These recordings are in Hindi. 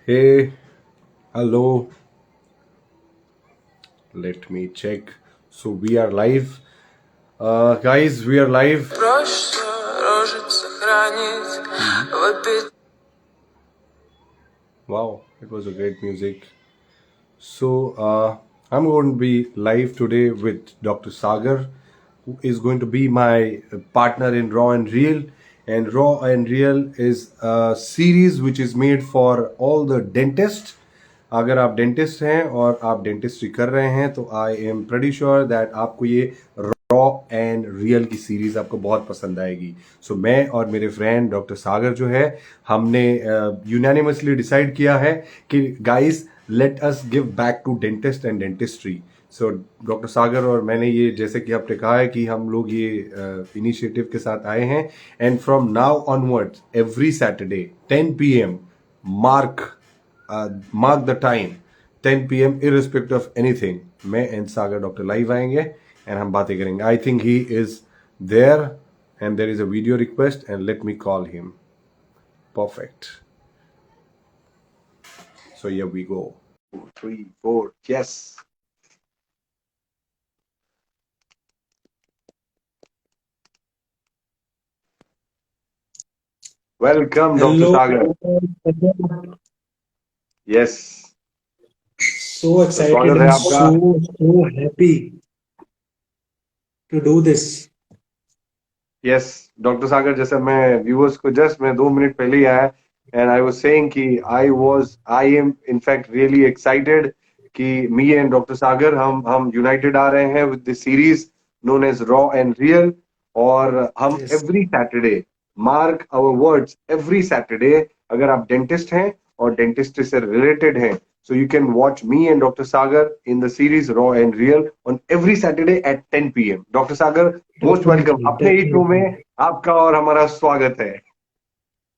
Hey, hello. Let me check. So we are live. Guys, we are live. Wow, it was a great music. So I'm going to be live today with Dr. Sagar, who is going to be my partner in Raw and Real. And Raw and Real is a series which is made for all the dentists. अगर आप डेंटिस्ट हैं और आप डेंटिस्ट्री कर रहे हैं तो I am pretty sure that आपको ये रॉ एंड रियल की सीरीज आपको बहुत पसंद आएगी. सो मैं और मेरे फ्रेंड डॉक्टर सागर जो है हमने यूनानिमसली डिसाइड किया है कि guys let us give back to dentist and dentistry. So doctor Sagar और मैंने ये जैसे कि आपने कहा है कि हम लोग ये इनिशिएटिव के साथ आए हैं and from now onwards every Saturday 10 PM mark the time 10 PM irrespective of anything. मैं एंड सागर डॉक्टर लाइव आएंगे एंड हम बातें करेंगे. I think he is there and there is a video request and let me call him. Perfect. So here we go. 2, 3, 4. Yes. Welcome, Dr. Sagar. Yes. So excited and so happy to do this. Yes, Dr. Sagar, जैसे मैं viewers को just मैं 2 मिनट पहले ही आया and I was saying कि I am in fact really excited कि me and Dr. Sagar हम united आ रहे हैं with the series known as Raw and Real. और हम Yes. every Saturday, mark our words, every Saturday अगर आप डेंटिस्ट हैं और डेंटिस्ट से रिलेटेड हैं, so you can watch me and Dr. Sagar in the series Raw and Real on every Saturday at 10 PM. Dr. Sagar, most welcome. अपने ही शो में आपका और हमारा स्वागत है.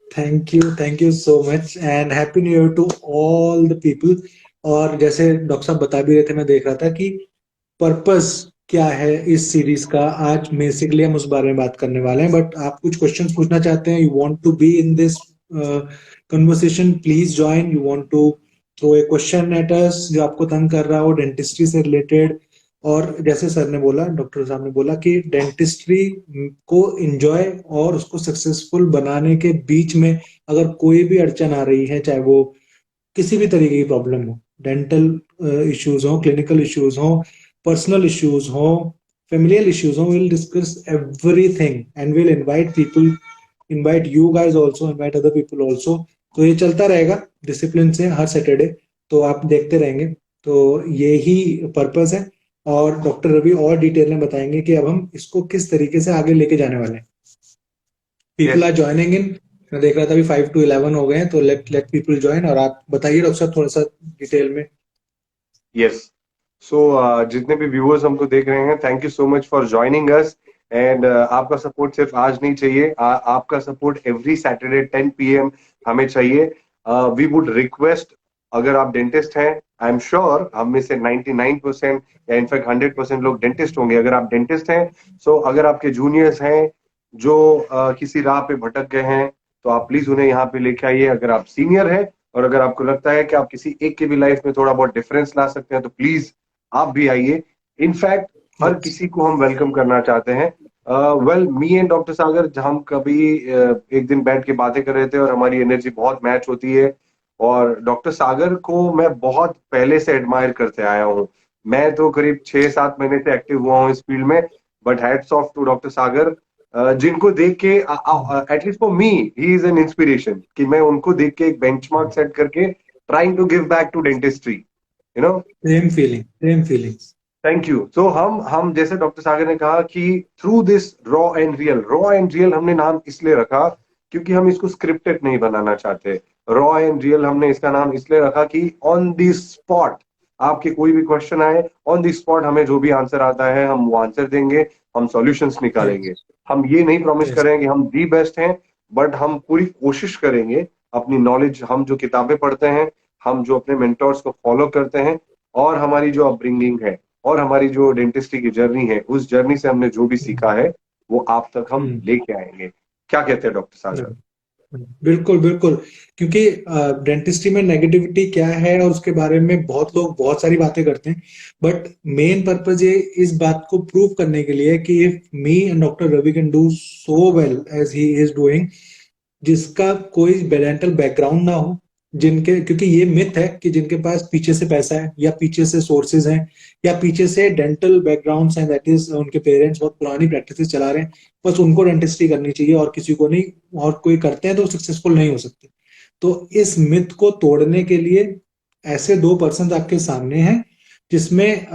Thank you so much and happy new year to all the people. और जैसे डॉक्टर साहब बता भी रहे थे, मैं देख रहा था कि पर्पस क्या है इस सीरीज का. आज बेसिकली हम उस बारे में बात करने वाले हैं, बट आप कुछ क्वेश्चंस पूछना चाहते हैं, you want to be in this conversation, please join. You want to throw a question at us जो आपको तंग कर रहा हो डेंटिस्ट्री से रिलेटेड. और जैसे सर ने बोला, डॉक्टर साहब ने बोला कि डेंटिस्ट्री को एंजॉय और उसको सक्सेसफुल बनाने के बीच में अगर कोई भी अड़चन आ रही है, चाहे वो किसी भी तरीके की प्रॉब्लम हो, डेंटल इश्यूज हो, क्लिनिकल इश्यूज हो, पर्सनल इश्यूज हो, familial issues, we'll discuss everything and we'll invite people, invite you guys also, invite other people also. तो ये चलता रहेगा डिसिप्लिन से हर सैटरडे, तो आप देखते रहेंगे. तो यही पर्पस है और डॉक्टर रवि और डिटेल में बताएंगे कि अब हम इसको किस तरीके से आगे लेके जाने वाले हैं. People are joining in. मैं देख रहा था अभी 5 to 11 हो गए हैं, तो लेट पीपल ज्वाइन. और आप बताइए डॉक्टर साहब थोड़ा सा डिटेल में. यस. सो जितने भी व्यूअर्स हमको देख रहे हैं, thank you so much for joining us. And आपका सपोर्ट सिर्फ आज नहीं चाहिए, आपका सपोर्ट एवरी सैटरडे 10 PM हमें चाहिए. वी वुड रिक्वेस्ट, अगर आप डेंटिस्ट हैं, आई एम श्योर हम में से 99% या इनफैक्ट 100% लोग डेंटिस्ट होंगे. अगर आप डेंटिस्ट हैं, सो अगर आपके जूनियर्स हैं जो किसी राह पे भटक गए हैं, तो आप प्लीज उन्हें यहाँ पे लेके आइए. अगर आप सीनियर हैं और अगर आपको लगता है कि आप किसी एक की भी लाइफ में थोड़ा बहुत डिफरेंस ला सकते हैं, तो प्लीज आप भी आइए. इनफैक्ट हर किसी को हम वेलकम करना चाहते हैं. वेल, मी एंड डॉक्टर सागर, हम कभी एक दिन बैठ के बातें कर रहे थे और हमारी एनर्जी बहुत मैच होती है. और डॉक्टर सागर को मैं बहुत पहले से एडमायर करते आया हूँ. मैं तो करीब 6-7 महीने से एक्टिव हुआ हूँ इस फील्ड में. But hats off to doctor Sagar, जिनको देख के at least for me he is an inspiration, कि मैं उनको देख के एक बेंचमार्क सेट करके trying to give back to dentistry, you know. Same feelings. Thank you. तो हम जैसे डॉक्टर सागर ने कहा कि through this raw and real हमने नाम इसलिए रखा क्योंकि हम इसको स्क्रिप्टेड नहीं बनाना चाहते. रॉ एंड रियल हमने इसका नाम इसलिए रखा कि ऑन दी स्पॉट आपके कोई भी क्वेश्चन आए, ऑन दी स्पॉट हमें जो भी आंसर आता है हम वो आंसर देंगे, हम सॉल्यूशंस निकालेंगे. हम ये नहीं प्रॉमिस करेंगे कि हम दी बेस्ट हैं, बट हम पूरी कोशिश करेंगे अपनी नॉलेज, हम जो किताबें पढ़ते हैं, हम जो अपने मेंटोर्स को फॉलो करते हैं, और हमारी जो अपब्रिंगिंग है और हमारी जो डेंटिस्ट्री की जर्नी है, उस जर्नी से हमने जो भी सीखा है वो आप तक हम लेके आएंगे. क्या कहते हैं डॉक्टर सागर? बिल्कुल बिल्कुल। क्योंकि डेंटिस्ट्री में नेगेटिविटी क्या है और उसके बारे में बहुत लोग बहुत सारी बातें करते हैं, बट मेन पर्पज ये इस बात को प्रूव करने के लिए कि if me and doctor Ravi can do so well as he is doing, जिसका कोई डेंटल बैकग्राउंड ना हो, जिनके, क्योंकि ये मिथ है कि जिनके पास पीछे से पैसा है या पीछे से सोर्सेज हैं या पीछे से डेंटल बैकग्राउंड्स हैं, दैट इज उनके पेरेंट्स बहुत पुरानी प्रैक्टिसेस चला रहे हैं, बस उनको डेंटिस्ट्री करनी चाहिए और किसी को नहीं, और कोई करते हैं तो सक्सेसफुल नहीं हो सकते। तो इस मिथ को तोड़ने के लिए ऐसे दो पर्सन आपके सामने हैं, जिसमें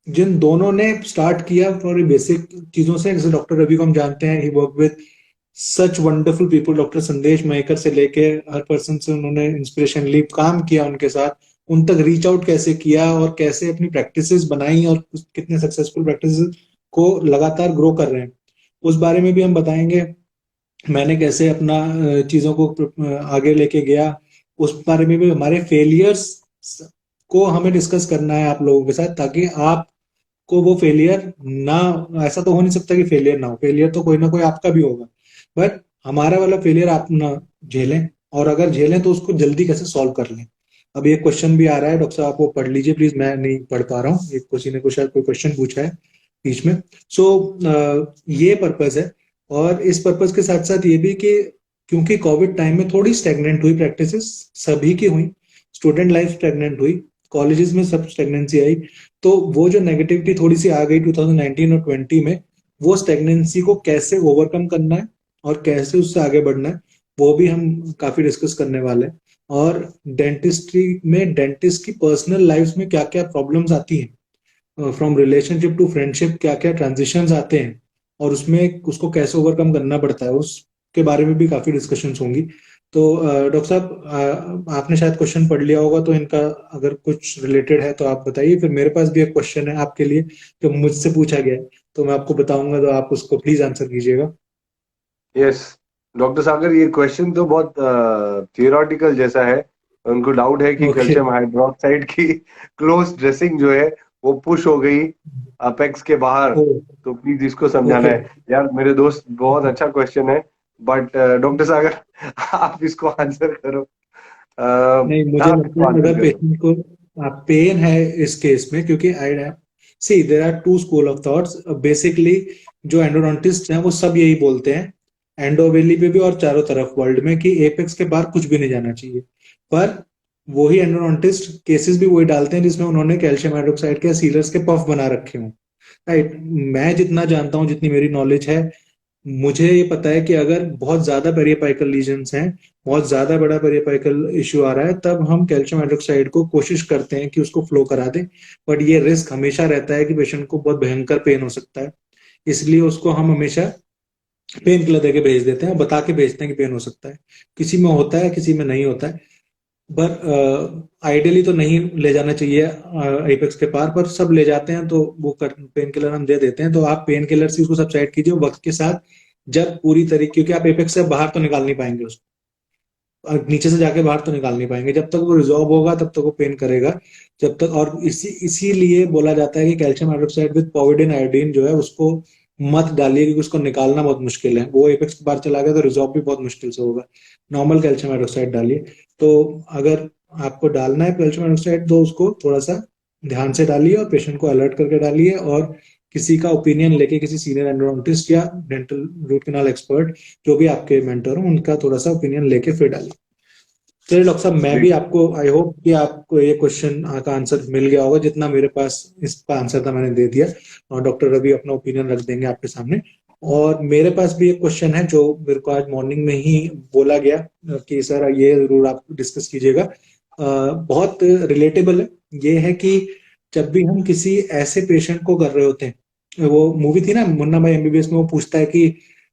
जिन दोनों ने स्टार्ट किया फॉर बेसिक चीजों से। जैसे डॉक्टर रवि को हम जानते हैं, he work with such wonderful people, doctor Sandesh Mayekar से लेके हर पर्सन से उन्होंने इंस्पिरेशन ली, काम किया उनके साथ, उन तक रीच आउट कैसे किया और कैसे अपनी प्रैक्टिसेस बनाई और कितने सक्सेसफुल प्रैक्टिसेस को लगातार ग्रो कर रहे हैं, उस बारे में भी हम बताएंगे। मैंने कैसे अपना चीजों को आगे लेके गया, उस बारे में भी। हमारे फेलियर्स को हमें डिस्कस करना है आप लोगों के साथ, ताकि आप को वो फेलियर ना, ऐसा तो हो नहीं सकता कि फेलियर ना हो, फेलियर तो कोई ना कोई आपका भी होगा, बट हमारा वाला फेलियर आप ना झेलें, और अगर झेलें तो उसको जल्दी कैसे सॉल्व कर लें। अब एक क्वेश्चन भी आ रहा है, डॉक्टर साहब आप वो पढ़ लीजिए प्लीज, मैं नहीं पढ़ पा रहा हूँ, एक किसी ने कुछ शायद कोई क्वेश्चन पूछा है बीच में। सो ये पर्पस है। और इस पर्पस के साथ साथ ये भी कि क्योंकि कोविड टाइम में थोड़ी स्टेगनेंट हुई प्रैक्टिसेस, सभी की हुई, स्टूडेंट लाइफ स्टेगनेंट हुई, कॉलेजेस में सब स्टेगनेंसी आई, तो वो जो नेगेटिविटी थोड़ी सी आ गई 2019 और 20 में, वो स्टेगनेंसी को कैसे ओवरकम करना है और कैसे उससे आगे बढ़ना है, वो भी हम काफी डिस्कस करने वाले हैं। और डेंटिस्ट्री में डेंटिस्ट की पर्सनल लाइफ में क्या क्या प्रॉब्लम्स आती हैं, फ्रॉम रिलेशनशिप टू फ्रेंडशिप क्या क्या ट्रांजिशंस आते हैं, और उसमें उसको कैसे ओवरकम करना पड़ता है, उसके बारे में भी काफी डिस्कशंस होंगी। तो डॉक्टर साहब, आपने शायद क्वेश्चन पढ़ लिया होगा, तो इनका अगर कुछ रिलेटेड है तो आप बताइए। फिर मेरे पास भी एक क्वेश्चन है आपके लिए जो मुझसे पूछा गया है, तो मैं आपको बताऊंगा, तो आप उसको प्लीज आंसर कीजिएगा। यस डॉक्टर सागर, ये क्वेश्चन तो बहुत थियोरटिकल जैसा है। उनको डाउट है कि ओके। कैल्शियम हाइड्रोक्साइड की क्लोज ड्रेसिंग जो है वो पुश हो गई अपेक्स के बाहर। ओ। तो प्लीज इसको समझाना ओके। है। यार मेरे दोस्त, बहुत अच्छा क्वेश्चन है, बट डॉक्टर सागर आप इसको आंसर करो। नहीं, मुझे आप लगता इसको है आंसर अगर करो। पेशेंट को पेन है इस केस में, क्योंकि I see there are two school of thoughts basically. जो एंडोडोंटिस्ट हैं वो सब यही बोलते हैं, एंडोवेली पे भी और चारों तरफ वर्ल्ड में, कि एपेक्स के बाहर कुछ भी नहीं जाना चाहिए। पर वही एंडोडोंटिस्ट केसेस भी वही डालते हैं जिसमें उन्होंने कैल्शियम हाइड्रोक्साइड के सीलर्स के पफ बना रखे हों। राइट। मैं जितना जानता हूँ, जितनी मेरी नॉलेज है, मुझे ये पता है कि अगर बहुत ज्यादा पेरियपाइकल लीजन्स हैं, बहुत ज्यादा बड़ा पेरियपाइकल इश्यू आ रहा है, तब हम कैल्शियम हाइड्रोक्साइड को कोशिश करते हैं कि उसको फ्लो करा दें। बट ये रिस्क हमेशा रहता है कि पेशेंट को बहुत भयंकर पेन हो सकता है, इसलिए उसको हम हमेशा पेन किलर देके भेज देते हैं, बता के भेजते हैं कि पेन हो सकता है। किसी में होता है, किसी में नहीं होता है, पर आइडियली तो नहीं ले जाना चाहिए एपेक्स के पार, पर सब ले जाते हैं, तो वो पेन किलर हम दे देते हैं। तो आप पेन किलर से उसको सब्साइड कीजिए वक्त के साथ, जब पूरी तरीके, क्योंकि आप एपेक्स से बाहर तो निकाल नहीं पाएंगे उसको, नीचे से जाके बाहर तो निकाल नहीं पाएंगे, जब तक वो रिजॉल्व होगा तब तक वो पेन करेगा। जब तक, और इसीलिए बोला जाता है कि कैल्शियम हाइड्रोक्साइड विद पोविडिन आयोडीन जो है उसको मत डालिए, क्योंकि उसको निकालना बहुत मुश्किल है, वो एपेक्स के बाहर चला गया तो रिजॉल्व भी बहुत मुश्किल से होगा। नॉर्मल कैल्शियम हाइड्रोक्साइड डालिए। तो अगर आपको डालना है कैल्शियम हाइड्रोक्साइड, तो उसको थोड़ा सा ध्यान से डालिए और पेशेंट को अलर्ट करके डालिए, और किसी का ओपिनियन लेके, किसी सीनियर एंडोडोंटिस्ट या डेंटल रूट कैनाल एक्सपर्ट जो भी आपके मेंटर हो, उनका थोड़ा सा ओपिनियन लेके फिर डालिए। चलिए डॉक्टर साहब, मैं भी ग्रेट। आपको, आई होप कि आपको ये क्वेश्चन का आंसर मिल गया होगा, जितना मेरे पास इसका आंसर था मैंने दे दिया। और डॉक्टर रवि अपना ओपिनियन रख देंगे आपके सामने। और मेरे पास भी एक क्वेश्चन है जो मेरे को आज मॉर्निंग में ही बोला गया कि सर ये जरूर आप डिस्कस कीजिएगा। बहुत रिलेटेबल है। ये है कि जब भी हम किसी ऐसे पेशेंट को कर रहे होते हैं, वो मूवी थी ना मुन्ना भाई एमबीबीएस में, वो पूछता है कि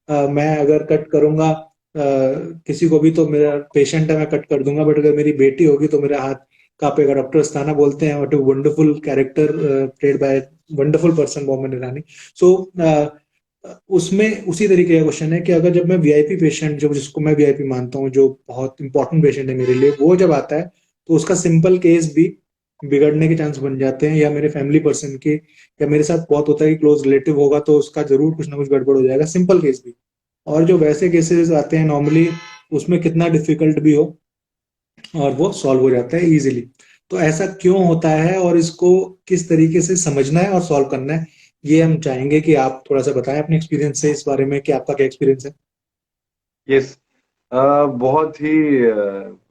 मैं अगर कट करूंगा किसी को भी तो मेरा पेशेंट है, मैं कट कर दूंगा, बट अगर मेरी बेटी होगी तो मेरा हाथ कांपेगा। डॉक्टर अस्थाना बोलते हैं, what a wonderful character played by wonderful person Mohammad Irani. So उसमें उसी तरीके का क्वेश्चन है कि अगर जब मैं वीआईपी पेशेंट, जो जिसको मैं वीआईपी मानता हूँ, जो बहुत इंपॉर्टेंट पेशेंट है मेरे लिए, वो जब आता है, तो उसका सिंपल केस भी बिगड़ने के चांस बन जाते हैं, या मेरे फैमिली पर्सन के, या मेरे साथ बहुत होता है कि क्लोज रिलेटिव होगा तो उसका जरूर कुछ ना कुछ गड़बड़ हो जाएगा, सिंपल केस भी। और जो वैसे केसेस आते हैं नॉर्मली, उसमें कितना डिफिकल्ट भी हो और वो सॉल्व हो जाता है इजीली। तो ऐसा क्यों होता है और इसको किस तरीके से समझना है और सॉल्व करना है, ये हम चाहेंगे कि आप थोड़ा सा बताएं अपने एक्सपीरियंस से इस बारे में कि आपका क्या एक्सपीरियंस है। यस। बहुत ही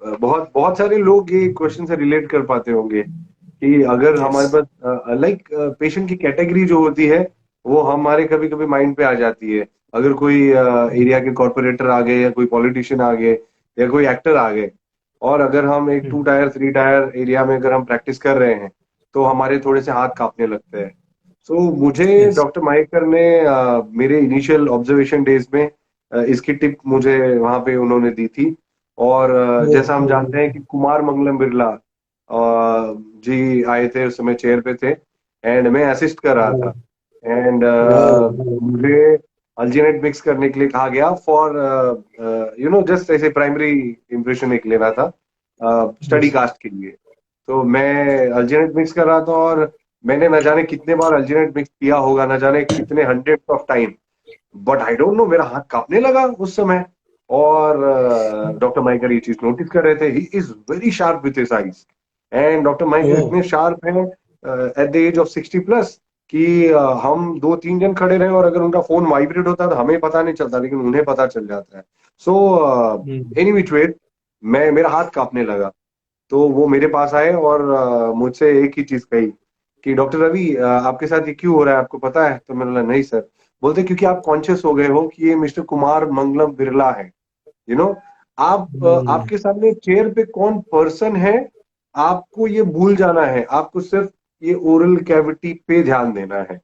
बहुत बहुत सारे लोग ये क्वेश्चन से रिलेट कर पाते होंगे कि अगर यस। हमारे पास लाइक पेशेंट की कैटेगरी जो होती है वो हमारे कभी कभी माइंड पे आ जाती है। अगर कोई एरिया के कॉर्पोरेटर आ गए या कोई पॉलिटिशियन आ गए या कोई एक्टर आ गए, और अगर हम एक 2 टायर 3 टायर एरिया में अगर हम प्रैक्टिस कर रहे हैं तो हमारे थोड़े से हाथ कांपने लगते हैं। सो मुझे यस। डॉक्टर माइकर ने मेरे इनिशियल ऑब्जर्वेशन डेज में इसकी टिप मुझे वहां पे उन्होंने दी थी। और ओ जैसा हम ओ जानते हैं कि कुमार मंगलम बिरला जी आए थे, उस समय चेयर पे थे एंड मैं असिस्ट कर रहा वाह था। एंड वाह। मुझे अल्जीनेट मिक्स करने के लिए कहा गया फॉर जस्ट ऐसे प्राइमरी इंप्रेशन एक लेना था स्टडी यस। कास्ट के लिए। तो मैं अल्जीनेट मिक्स कर रहा था और मैंने न जाने कितने बार अल्जीनेट मिक्स किया होगा, न जाने कितने hundred of time, but I don't know मेरा हाथ कांपने लगा उस समय। और डॉक्टर माइकर ये चीज नोटिस कर रहे थे। He is very sharp with his eyes, and doctor O. Mayekar इतने शार्प हैं at the age of 60 plus कि हम 2 3 जन खड़े रहे और अगर उनका फोन वाइब्रेट होता तो हमें पता नहीं चलता, लेकिन उन्हें पता चल जाता है। सो हम्म। एनी विच वे, मैं मेरा हाथ कांपने लगा। तो वो मेरे पास आए और मुझसे एक ही चीज कही कि डॉक्टर रवि, आपके साथ ये क्यों हो रहा है, आपको पता है? तो मैंने बोला नहीं सर। बोलते क्योंकि आप कॉन्शियस हो गए हो कि ये मिस्टर कुमार मंगलम बिरला है। यू नो, आप हम्म। आपके सामने चेयर पे कौन पर्सन है, आपको ये भूल जाना है। आपको सिर्फ ये ओरल कैविटी पे ध्यान देना है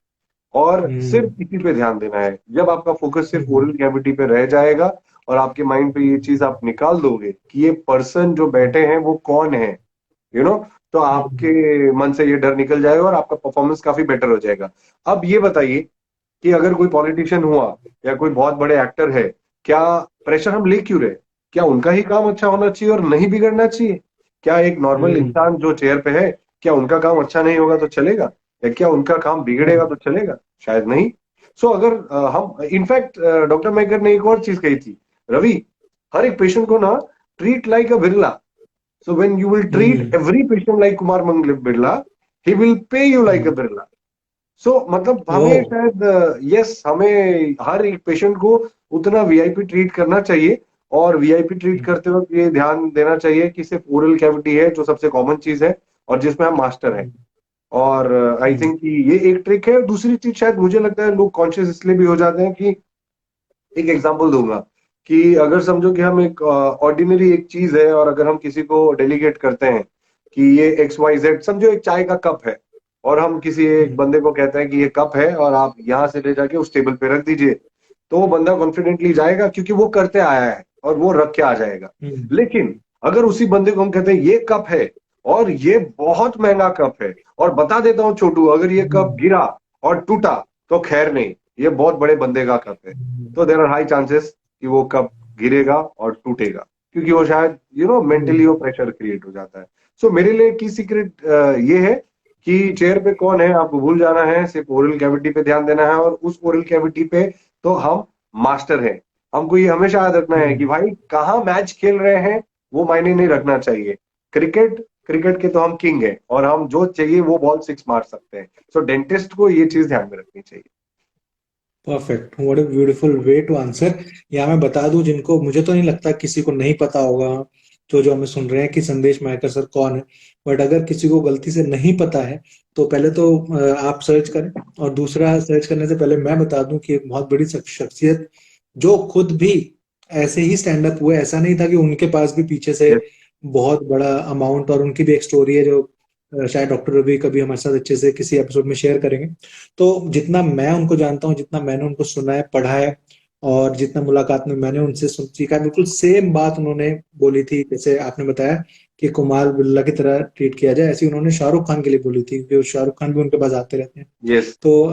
और हम्म। सिर्फ इसी पे ध्यान देना है। जब आपका फोकस सिर्फ हम्म। ओरल कैविटी पे रह जाएगा और आपके माइंड पे ये चीज आप निकाल दोगे कि ये पर्सन जो बैठे हैं वो कौन है, यू नो, तो हम्म। आपके मन से ये डर निकल जाएगा और आपका परफॉर्मेंस काफी बेटर हो जाएगा। अब ये बताइए कि अगर कोई पॉलिटिशियन हुआ या कोई बहुत बड़े एक्टर है, क्या प्रेशर हम ले क्यों रहे? क्या उनका ही काम अच्छा होना चाहिए और नहीं बिगड़ना चाहिए? क्या एक नॉर्मल हम्म। इंसान जो चेयर पे है, क्या उनका काम अच्छा नहीं होगा तो चलेगा, या क्या उनका काम बिगड़ेगा तो चलेगा? शायद नहीं। सो अगर हम इनफैक्ट डॉक्टर मैकर ने एक और चीज कही थी, रवि, हर एक पेशेंट को ना treat like a Birla. So when you will treat hmm. every patient like Kumar Mangal Birla, he will pay you like a hmm. Birla. सो मतलब ओ। हमें शायद यस, हमें हर एक पेशेंट को उतना वीआईपी ट्रीट करना चाहिए। और वीआईपी ट्रीट करते वक्त ये ध्यान देना चाहिए कि सिर्फ ओरल कैविटी है जो सबसे कॉमन चीज है और जिसमें हम मास्टर हैं। और आई हम्म। थिंक कि ये एक ट्रिक है। दूसरी चीज शायद मुझे लगता है लोग कॉन्शियस इसलिए भी हो जाते हैं कि, एक एग्जांपल दूंगा कि अगर समझो कि हम एक ऑर्डिनरी एक चीज है और अगर हम किसी को डेलीगेट करते हैं कि ये XYZ, समझो एक चाय का कप है, और हम किसी एक हम्म। बंदे को कहते हैं कि ये कप है और आप यहाँ से ले जाके उस टेबल पे रख दीजिए, तो वो बंदा कॉन्फिडेंटली जाएगा क्योंकि वो करते आया है और वो रख के आ जाएगा। हम्म। लेकिन अगर उसी बंदे को हम कहते हैं ये कप है और ये बहुत महंगा कप है, और बता देता हूँ छोटू, अगर ये कप हम्म। गिरा और टूटा तो खैर नहीं, ये बहुत बड़े बंदे का कप है, तो देर आर हाई चांसेस कि वो कप गिरेगा और टूटेगा, क्योंकि वो शायद मेंटली वो प्रेशर क्रिएट हो जाता है। सो मेरे लिए की सीक्रेट ये है कि चेयर पे कौन है आपको भूल जाना है, सिर्फ ओरल कैविटी पे ध्यान देना है, और उस ओरल कैविटी पे तो हम मास्टर हैं। हमको ये हमेशा याद रखना है कि हम्म। भाई कहाँ मैच खेल रहे हैं वो मायने नहीं रखना चाहिए। क्रिकेट, क्रिकेट के तो हम किंग हैं और हम जो चाहिए वो बॉल सिक्स मार सकते हैं। सो डेंटिस्ट को ये चीज ध्यान में रखनी चाहिए। Perfect, what a beautiful way to answer. यहाँ मैं बता दूं जिनको, मुझे तो नहीं लगता किसी को नहीं पता होगा जो जो हमें सुन रहे हैं कि संदेश मायकर सर कौन है। बट अगर किसी को गलती से नहीं पता है तो पहले तो आप सर्च करें, और दूसरा सर्च करने से पहले मैं बता दूं कि एक बहुत बड़ी शख्सियत जो खुद भी ऐसे ही स्टैंड अप हुए, ऐसा नहीं था कि उनके पास भी पीछे से यस। बहुत बड़ा अमाउंट, और उनकी भी एक स्टोरी है जो शायद डॉक्टर रवि कभी हमारे साथ अच्छे से किसी एपिसोड में शेयर करेंगे। तो जितना मैं उनको जानता हूँ, जितना मैंने उनको सुना है, पढ़ा है, और जितना मुलाकात में मैंने उनसे सुन सीखा है, बिल्कुल सेम बात उन्होंने बोली थी जैसे आपने बताया कि कुमार बिरला की तरह ट्रीट किया जाए, ऐसी उन्होंने शाहरुख खान के लिए बोली थी क्योंकि शाहरुख खान भी उनके पास आते रहते हैं। यस। तो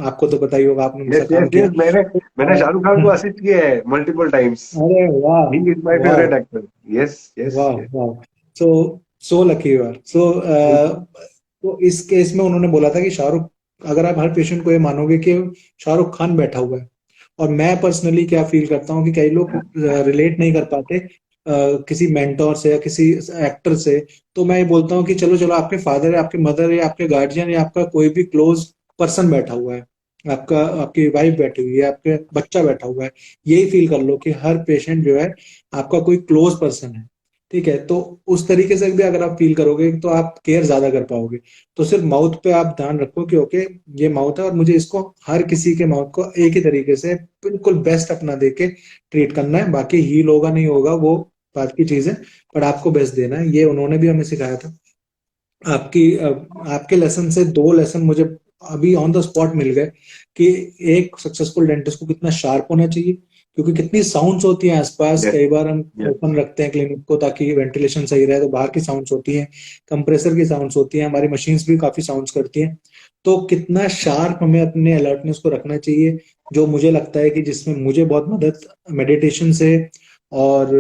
आपको तो पता ही होगा, आपने उनके यस। साथ यस। काम किया। यस। मैंने तो, मैंने शाहरुख खान को असिस्ट किया है मल्टीपल टाइम्स। अरे वाह। ही इज माय वाह फेवरेट एक्टर। यस। यस। वाह वाह। सो सो लकी यू आर। सो तो इस केस में उन्होंने बोला था कि शाहरुख, अगर आप हर पेशेंट को ये मानोगे कि शाहरुख खान बैठा हुआ है और मैं पर्सनली क्या फील करता हूँ कि कई लोग रिलेट नहीं कर पाते किसी मेंटोर से या किसी एक्टर से। तो मैं ये बोलता हूँ कि चलो चलो, आपके फादर है, आपके मदर है, आपके गार्जियन या आपका कोई भी क्लोज पर्सन बैठा हुआ है, आपका आपकी वाइफ बैठी हुई है, आपके बच्चा बैठा हुआ है, यही फील कर लो कि हर पेशेंट जो है आपका कोई क्लोज पर्सन है। ठीक है, तो उस तरीके से भी अगर आप फील करोगे तो आप केयर ज्यादा कर पाओगे। तो सिर्फ माउथ पे आप ध्यान रखो कि ओके, ये माउथ है और मुझे इसको हर किसी के माउथ को एक ही तरीके से बिल्कुल बेस्ट अपना देके ट्रीट करना है। बाकी हील होगा नहीं होगा वो बात की चीज है, पर आपको बेस्ट देना है, ये उन्होंने भी हमें सिखाया था। आपके लेसन से दो लेसन मुझे अभी ऑन द स्पॉट मिल गए कि एक सक्सेसफुल डेंटिस्ट को कितना शार्प होना चाहिए, क्योंकि कितनी साउंड्स होती हैं आसपास। यस, कई बार हम यस। ओपन रखते हैं क्लिनिक को ताकि वेंटिलेशन सही रहे, तो बाहर की साउंड्स होती हैं, कंप्रेसर की साउंड्स होती हैं, हमारी मशीन्स भी काफी साउंड्स करती हैं। तो कितना शार्प हमें अपने अलर्टनेस को रखना चाहिए, जो मुझे लगता है कि जिसमें मुझे बहुत मदद मेडिटेशन से और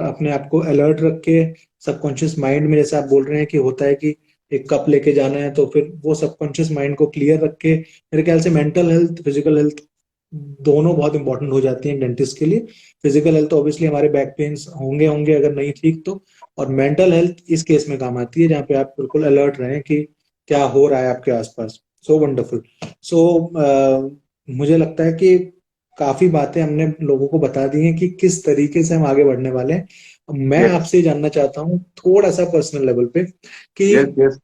अपने आप को अलर्ट रख के सबकॉन्शियस माइंड में, जैसे आप बोल रहे हैं कि होता है कि एक कप लेके जाना है, तो फिर वो सबकॉन्शियस माइंड को क्लियर रख के, मेरे ख्याल से मेंटल हेल्थ फिजिकल हेल्थ दोनों बहुत इंपॉर्टेंट हो जाती हैं डेंटिस्ट के लिए। फिजिकल हेल्थ ऑब्वियसली हमारे बैक पेन्स होंगे होंगे अगर नहीं ठीक तो, और मेंटल हेल्थ इस केस में काम आती है जहाँ पे आप बिल्कुल अलर्ट रहें कि क्या हो रहा है आपके आसपास। So wonderful. सो मुझे लगता है कि काफी बातें हमने लोगों को बता दी हैं कि किस तरीके से हम आगे बढ़ने वाले हैं। अब मैं यस, आपसे जानना चाहता हूँ थोड़ा सा पर्सनल लेवल पे कि यस, यस।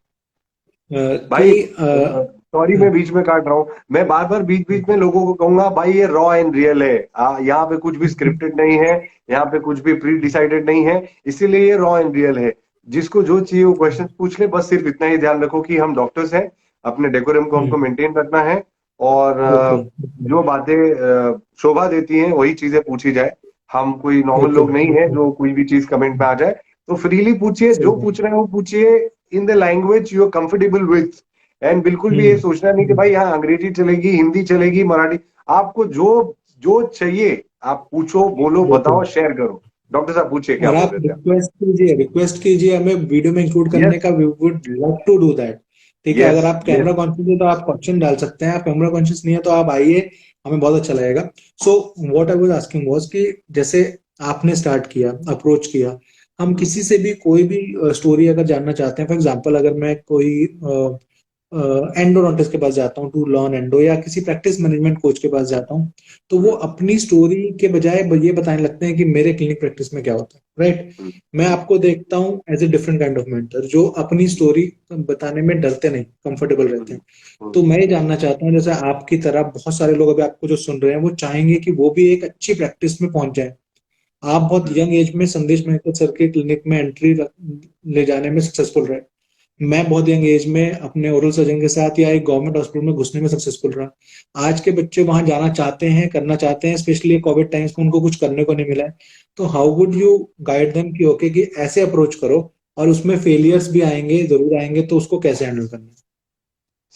अ, भाई, कि सॉरी मैं बीच में काट रहा हूँ। मैं बार बार बीच बीच में लोगों को कहूंगा, भाई ये रॉ एंड रियल है। यहाँ पे कुछ भी स्क्रिप्टेड नहीं है, यहाँ पे कुछ भी प्री डिसाइडेड नहीं है, इसीलिए ये रॉ एंड रियल है। जिसको जो चाहिए वो क्वेश्चन पूछ ले, बस सिर्फ इतना ही ध्यान रखो कि हम डॉक्टर्स हैं, अपने डेकोरम को हमको मेंटेन रखना है। और बिल्कुल जो बातें शोभा देती हैं वही चीजें पूछी जाए। हम कोई नॉर्मल बिल्कुल लोग नहीं है बिल्कुल जो कोई भी चीज कमेंट में आ जाए। तो फ्रीली पूछिए, सही जो बात। पूछ रहे हैं वो पूछिए in the language you are comfortable with. And बिल्कुल भी ये हम्म सोचना नहीं कि भाई यहाँ अंग्रेजी चलेगी, हिंदी चलेगी, मराठी। आपको जो जो चाहिए आप पूछो, बोलो, बिल्कुल। बताओ, शेयर करो। डॉक्टर साहब पूछिए, क्या और बोल आप रहे थे आप? रिक्वेस्ट कीजिए हमें वीडियो में इंक्लूड यस, करने का, we would love to do that. ठीक है, यस, अगर आप यस। कैमरा कॉन्शियस है तो आप क्वेश्चन डाल सकते हैं, आप कैमरा कॉन्शियस नहीं है तो आप आइए, हमें बहुत अच्छा लगेगा। So what I was asking was कि जैसे आपने स्टार्ट किया, अप्रोच किया, हम किसी से भी कोई भी स्टोरी अगर जानना चाहते हैं, फॉर एग्जांपल अगर मैं कोई एंडोडोंटिस्ट के पास जाता हूँ टू लर्न एंडो, या किसी प्रैक्टिस मैनेजमेंट कोच के पास जाता हूँ, तो वो अपनी स्टोरी के बजाय ये बताने लगते हैं कि मेरे क्लिनिक प्रैक्टिस में क्या होता है, राइट। मैं आपको देखता हूँ as a different kind of mentor जो अपनी स्टोरी बताने में डरते नहीं, कंफर्टेबल रहते हैं। तो मैं ये जानना चाहता हूँ, जैसे आपकी तरह बहुत सारे लोग अभी आपको जो सुन रहे हैं वो चाहेंगे कि वो भी एक अच्छी प्रैक्टिस में पहुंच जाए। आप बहुत यंग एज में संदेश मेहता सर के क्लिनिक में एंट्री ले जाने में सक्सेसफुल रहे, मैं बहुत यंग एज में अपने ओरल सर्जन के साथ या एक गवर्नमेंट हॉस्पिटल में घुसने में सक्सेसफुल रहा। आज के बच्चे वहां जाना चाहते हैं, करना चाहते हैं, स्पेशली कोविड टाइम्स में उनको कुछ करने को नहीं मिला है। तो how would you guide them कि ओके कि ऐसे अप्रोच करो, और उसमें फेलियर्स भी आएंगे, जरूर आएंगे, तो उसको कैसे हैंडल करना है?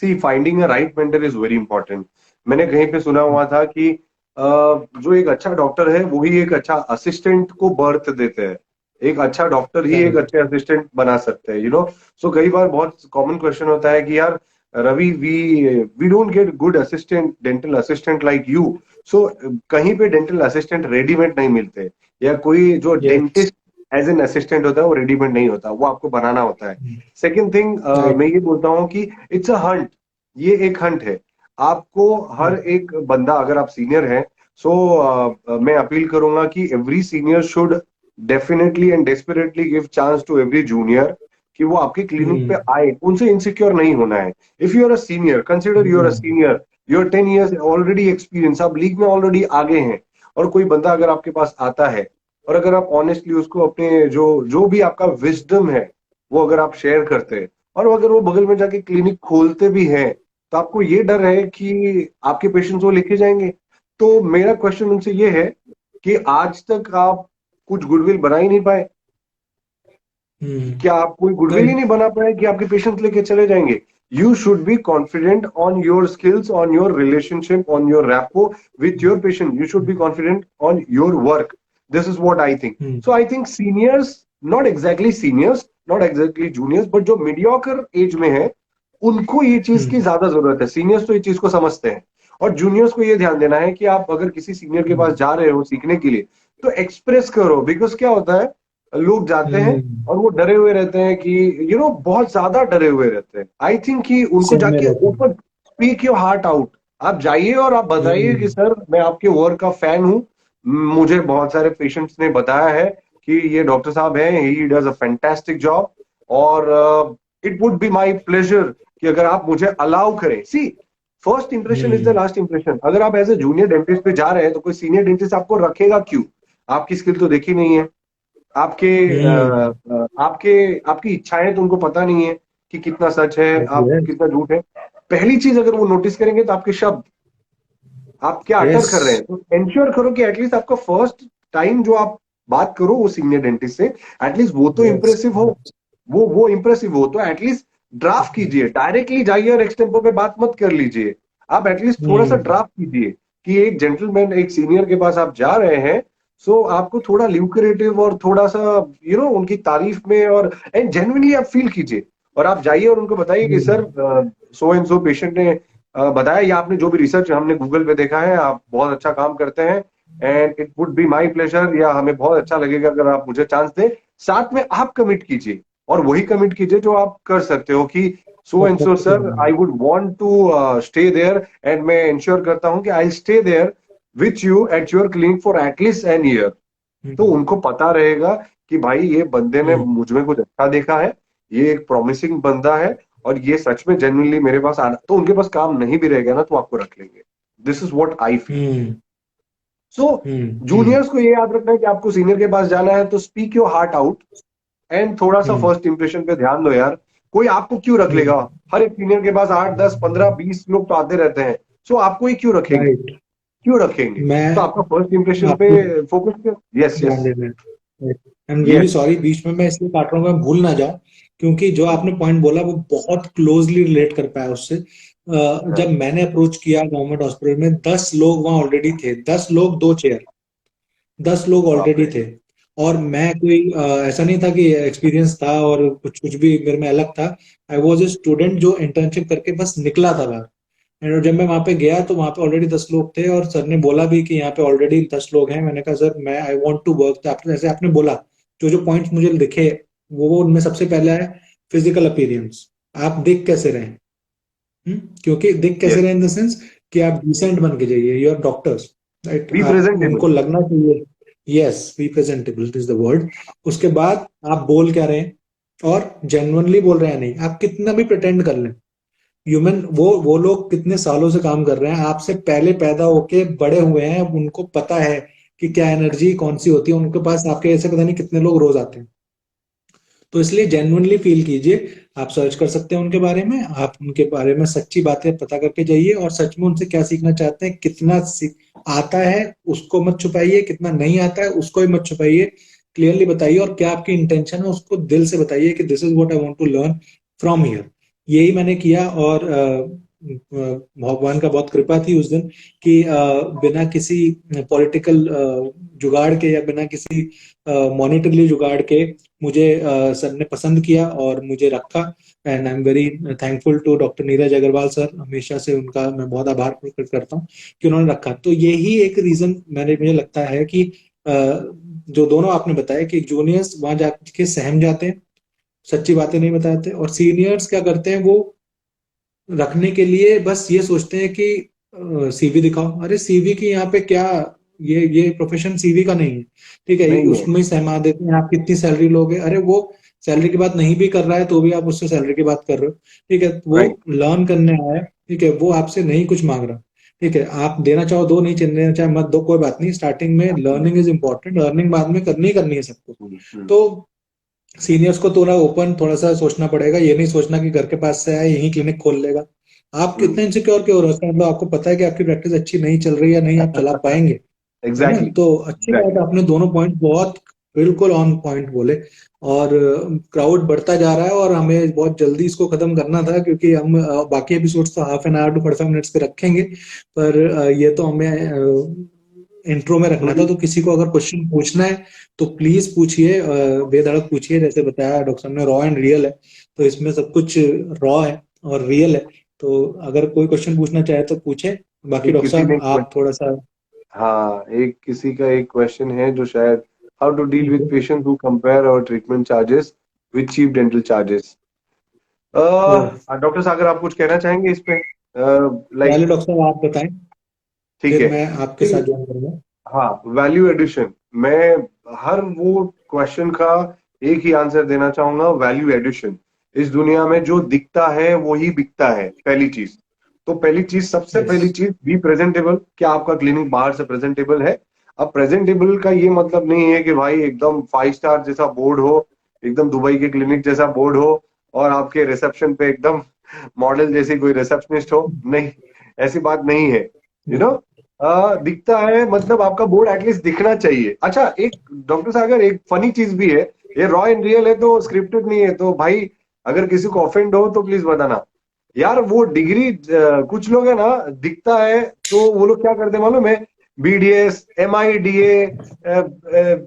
See, finding a right mentor is very important. मैंने कहीं पे सुना हुआ था कि जो एक अच्छा डॉक्टर है वही एक अच्छा असिस्टेंट को बर्थ देते हैं। एक अच्छा डॉक्टर ही एक करेक्ट। अच्छे असिस्टेंट बना सकते हैं, सो कई बार बहुत कॉमन क्वेश्चन होता है कि यार Ravi, we we don't get good assistant, dental assistant like you. So कहीं पे डेंटल असिस्टेंट रेडीमेड नहीं मिलते, या कोई जो yes. Dentist as an assistant होता है वो रेडीमेड नहीं होता, वो आपको बनाना होता है। Second thing, right. मैं ये बोलता हूँ कि इट्स अ हंट। ये एक हंट है। आपको हर एक बंदा, अगर आप सीनियर हैं, सो मैं अपील करूंगा कि every senior should definitely and desperately give chance to every junior कि वो आपके क्लिनिक पे आए। उनसे इनसिक्योर नहीं होना है। If you are a senior, consider you are a senior, you are 10 years already experience, आप लीग में ऑलरेडी आगे हैं। और कोई बंदा अगर आपके पास आता है, और अगर आप ऑनेस्टली उसको अपने जो जो भी आपका विजडम है वो अगर आप शेयर करते हैं, और अगर वो बगल में जाके क्लिनिक खोलते भी हैं, तो आपको ये डर है कि आपके पेशेंट्स वो लेके जाएंगे। तो मेरा क्वेश्चन उनसे ये है कि आज तक आप कुछ गुडविल बना ही नहीं पाए। क्या आप कोई गुडविल ही राइट। नहीं बना पाए कि आपके पेशेंट्स लेके चले जाएंगे? You should be confident on your skills, on your relationship, on your rapport with your patient. You should be confident on your work. This is what I think. So I think seniors, not exactly seniors, not exactly juniors, but जो मीडियोकर एज में है, उनको ये चीज की ज्यादा जरूरत है। सीनियर्स तो ये चीज को समझते हैं, और जूनियर्स को ये ध्यान देना है कि आप अगर किसी सीनियर के पास हम्म जा रहे हो सीखने के लिए, तो एक्सप्रेस करो। बिकॉज क्या होता है, लोग जाते हैं हम्म, और वो डरे हुए रहते हैं कि बहुत ज्यादा डरे हुए रहते हैं। आई थिंक कि उनको सहमे जाके रहते हैं। Open, speak your heart out. आप जाइए और आप बताइए कि हम्म सर मैं आपके वर्क का फैन हूँ, मुझे बहुत सारे पेशेंट्स ने बताया है कि ये डॉक्टर साहब हैं, he does a fantastic job, और it would be my pleasure कि अगर आप मुझे अलाउ करें। See, first impression is the hmm last impression. अगर आप एज ए जूनियर डेंटिस्ट पे जा रहे हैं तो कोई सीनियर डेंटिस्ट आपको रखेगा क्यों? आपकी स्किल तो देखी नहीं है, आपके हम्म, आपके आपकी इच्छाएं तो उनको पता नहीं है कि कितना सच है, आप यस कितना झूठ है। पहली चीज अगर वो नोटिस करेंगे तो आपके शब्द, आप क्या अटर यस। कर रहे हैं। तो इंश्योर करो कि एटलीस्ट आपका फर्स्ट टाइम जो आप बात करो वो सीनियर डेंटिस्ट से, एटलीस्ट वो तो यस। इंप्रेसिव हो। वो इंप्रेसिव हो तो एटलीस्ट ड्राफ्ट कीजिए, डायरेक्टली जाइए और एक्सटेम्पो पे बात मत कर लीजिए। आप एटलीस्ट थोड़ा सा हम्म ड्राफ्ट कीजिए कि एक जेंटलमैन, एक सीनियर के पास आप जा रहे हैं, सो आपको थोड़ा ल्यूक्रेटिव और थोड़ा सा उनकी तारीफ में, और एंड जेन्युइनली आप फील कीजिए। और आप जाइए और उनको बताइए कि sir, hmm so and so patient ने बताया, या आपने जो भी रिसर्च हमने गूगल पे देखा है, आप बहुत अच्छा काम करते हैं, and it would be my pleasure, या हमें बहुत अच्छा लगेगा अगर आप मुझे चांस दें। साथ में आप कमिट कीजिए, और वही कमिट कीजिए जो आप कर सकते हो कि सो कर एंड सो सकते सर, हैं। I would want to stay there, and मैं इंश्योर करता हूं कि I stay there with you at your clinic for at least an year. तो हम्म उनको पता रहेगा कि भाई ये बंदे ने हम्म मुझ में कुछ अच्छा देखा है, ये एक प्रॉमिसिंग बंदा है, और ये सच में जेन्युइनली मेरे पास आना, तो उनके पास काम नहीं भी रहेगा ना तो आपको रख लेंगे। This is what I feel. Hmm so hmm. Juniors को ये याद रखना है कि आपको सीनियर के पास जाना है तो speak your heart out, and थोड़ा सा हम्म फर्स्ट इंप्रेशन पे ध्यान दो यार। कोई आपको क्यों रख लेगा? हम्म, हर एक सीनियर के पास 8 10 15 20 लोग तो आते रहते हैं। सो आपको ही क्यों रखेंगे? राइट। क्यों रखेंगे? तो मैं आपका फर्स्ट इंप्रेशन पे आपको फोकस कर। यस, ध्यान यस, देना है। I am really yes. Sorry, बीच में मैं इसलिए काट रहा हूँ, मैं भूल ना जाऊं, क्योंकि जो आपने पॉइंट बोला वो बहुत क्लोजली रिलेट कर पाया उससे। जब मैंने अप्रोच किया गवर्नमेंट हॉस्पिटल में, 10 लोग वहां ऑलरेडी थे, 10 लोग 2 चेयर, 10 लोग बाप ऑलरेडी रे। थे। और मैं कोई ऐसा नहीं था कि एक्सपीरियंस था और कुछ कुछ भी मेरे में अलग था। आई वॉज ए स्टूडेंट जो इंटर्नशिप करके बस निकला था बाहर। एंड जब मैं वहां पे गया तो वहां पे ऑलरेडी 10 लोग थे, और सर ने बोला भी कि यहाँ पे ऑलरेडी 10 लोग हैं। मैंने कहा सर मैं आई वांट टू वर्क, तो आपने जैसे आपने बोला, जो जो पॉइंट्स मुझे दिखे, वो उनमें सबसे पहला है फिजिकल अपीयरेंस। आप दिख कैसे रहे? क्योंकि दिख कैसे यस, रहे इन द सेंस कि आप डिसेंट बन के जाइए, you are doctors, right? Be आप प्रेजेंटेबल। उनको लगना चाहिए। Yes, representable is the word. उसके बाद आप बोल क्या रहे हैं, और जेन्युइनली बोल रहे हैं नहीं। आप कितना भी प्रिटेंड कर लें, ह्यूमन, वो लोग कितने सालों से काम कर रहे हैं, आपसे पहले पैदा होके बड़े हुए हैं, उनको पता है कि क्या एनर्जी कौन सी होती है। उनके पास आपके ऐसे पता नहीं कितने लोग रोज आते हैं। तो इसलिए जेन्युइनली फील कीजिए। आप सर्च कर सकते हैं उनके बारे में, आप उनके बारे में सच्ची बातें पता करके जाइए, और सच में उनसे क्या सीखना चाहते हैं, कितना आता है उसको मत छुपाइए, कितना नहीं आता है उसको भी मत छुपाइए। क्लियरली बताइए, और क्या आपकी इंटेंशन है उसको दिल से बताइए कि this is what I want to learn from here. यही मैंने किया, और भगवान का बहुत कृपा थी उस दिन कि बिना किसी पॉलिटिकल जुगाड़ के, या बिना किसी मॉनिटरली जुगाड़ के, मुझे सर ने पसंद किया और मुझे रखा। And I am very thankful to doctor Neeraj Agarwal sir, हमेशा से उनका मैं बहुत आभार प्रकट करता हूँ कि उन्होंने रखा। तो यही एक रीजन मुझे लगता है कि जो दोनों आपने बताया कि जूनियर्स वहां जाके सहम जाते हैं, सच्ची बातें नहीं बताते, और सीनियर्स क्या करते हैं, वो रखने के लिए बस ये सोचते हैं कि सीवी दिखाओ। अरे सीवी की यहाँ पे क्या, ये प्रोफेशन सीवी का नहीं है, ठीक है? नहीं है। उसमें ही सहमा देते हैं, आप कितनी सैलरी लोगे, अरे वो सैलरी की बात नहीं भी कर रहा है तो भी आप उससे सैलरी की बात कर रहे हो, ठीक है? वो राइट। लर्न करने आया है, ठीक है? वो आपसे नहीं कुछ मांग रहा, ठीक है? आप देना चाहो दो, नहीं देना चाहे मत दो, कोई बात नहीं। स्टार्टिंग में लर्निंग इज इंपॉर्टेंट, अर्निंग बाद में करनी ही करनी है सबको। तो सीनियर्स को थोड़ा ओपन, थोड़ा सा सोचना पड़ेगा। ये नहीं सोचना कि घर के पास से आए यही क्लिनिक खोल लेगा। आप कितने इनसिक्योर क्यों हो रहे हो? इसका मतलब आपको पता है कि आपकी प्रैक्टिस अच्छी नहीं चल रही है, नहीं आप चला पाएंगे, है ना? एग्जैक्टली, तो अच्छी बात एग्जैक्टली। है, आपने दोनों पॉइंट बहुत बिल्कुल ऑन पॉइंट बोले। और क्राउड बढ़ता जा रहा है, और हमें बहुत जल्दी इसको खत्म करना था, क्योंकि हम बाकी एपिसोड्स तो half an hour to 45 minutes पे रखेंगे। पर ये तो हमें इंट्रो में रखना था। तो किसी को अगर क्वेश्चन पूछना है तो प्लीज पूछिए, बेधड़क पूछिए। जैसे बताया डॉक्टर साहब ने, रॉ एंड रियल है, तो इसमें सब कुछ रॉ है और रियल है। तो अगर कोई क्वेश्चन पूछना चाहे तो पूछे, बाकी एक डॉक्टर किसी साहब ने आप थोड़ा सा। हाँ, एक किसी का एक क्वेश्चन है जो शायद, हाउ टू डील ठीक विद है। Patient who compare our treatment charges with cheap dental charges. Oh, doctor Sagar, आप कुछ कहना चाहेंगे इस पे? पहले लाइक, डॉक्टर साहब आप बताएं, ठीक फिर है। मैं आपके साथ ज्वाइन करूंगा। हाँ, वैल्यू एडिशन। मैं हर वो क्वेश्चन का एक ही आंसर देना चाहूंगा, वैल्यू एडिशन। इस दुनिया में जो दिखता है वो ही बिकता है, पहली चीज। तो पहली चीज, सबसे यस। पहली चीज, बी प्रेजेंटेबल। क्या आपका क्लिनिक बाहर से प्रेजेंटेबल है? अब प्रेजेंटेबल का ये मतलब नहीं है कि भाई एकदम 5 स्टार जैसा बोर्ड हो, एकदम दुबई के क्लिनिक जैसा बोर्ड हो, और आपके रिसेप्शन पे एकदम मॉडल जैसी कोई रिसेप्शनिस्ट हो। नहीं, ऐसी बात नहीं है। यू नो, दिखता है मतलब आपका बोर्ड एटलीस्ट दिखना चाहिए। अच्छा, एक डॉक्टर सागर, एक फनी चीज भी है। ये रॉ एंड रियल है तो स्क्रिप्टेड नहीं है, तो भाई अगर किसी को ऑफेंड हो तो प्लीज बताना। यार वो डिग्री, कुछ लोग है ना, दिखता है तो वो लोग क्या करते हैं मालूम है? BDS, MIDA,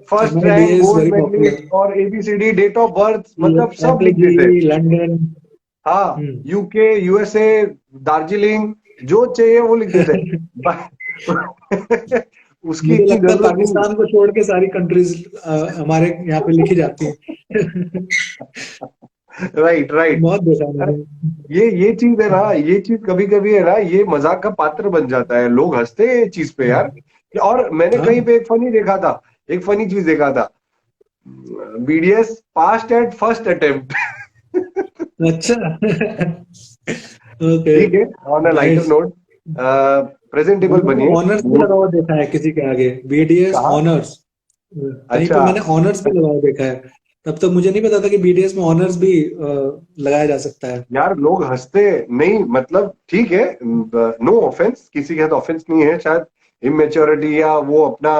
first MID rank is gold very popular. Medallist और ABCD, डेट ऑफ बर्थ, मतलब सब लिख FAG, देते हैं। लंदन। हाँ, UK, USA, दार्जिलिंग, जो चाहिए वो लिख देते हैं। उसकी मुझे इतनी लगता है जरूरत नहीं पाकिस्तान को छोड़ के सारी कंट्रीज हमारे यहाँ पे लिखी जाती है। है। Right, right. बहुत देखा है मैंने। ये चीज है ना, ये चीज कभी कभी है ना, ये मजाक का पात्र बन जाता है, लोग हंसते हैं ये चीज पे यार। और मैंने कहीं हाँ। पे एक फनी देखा था, एक फनी चीज देखा था, BDS past at first attempt. अच्छा। ओके। ठीक है, on a lighter nice. Note, presentable मैंने बनिए। तो ऑनर्स भी लगा हुआ देखा है किसी के आगे, BDS कहा? ऑनर्स। कहीं पे अच्छा। मैंने ऑनर्स भी लगा हुआ देखा है। तब तक मुझे नहीं पता था कि BDS में ऑनर्स भी लगाया जा सकता है। यार लोग हंसते नहीं, मतलब ठीक है, नो ऑफेंस, किसी के साथ ऑफेंस नहीं है शायद, इमेच्योरिटी या वो अपना,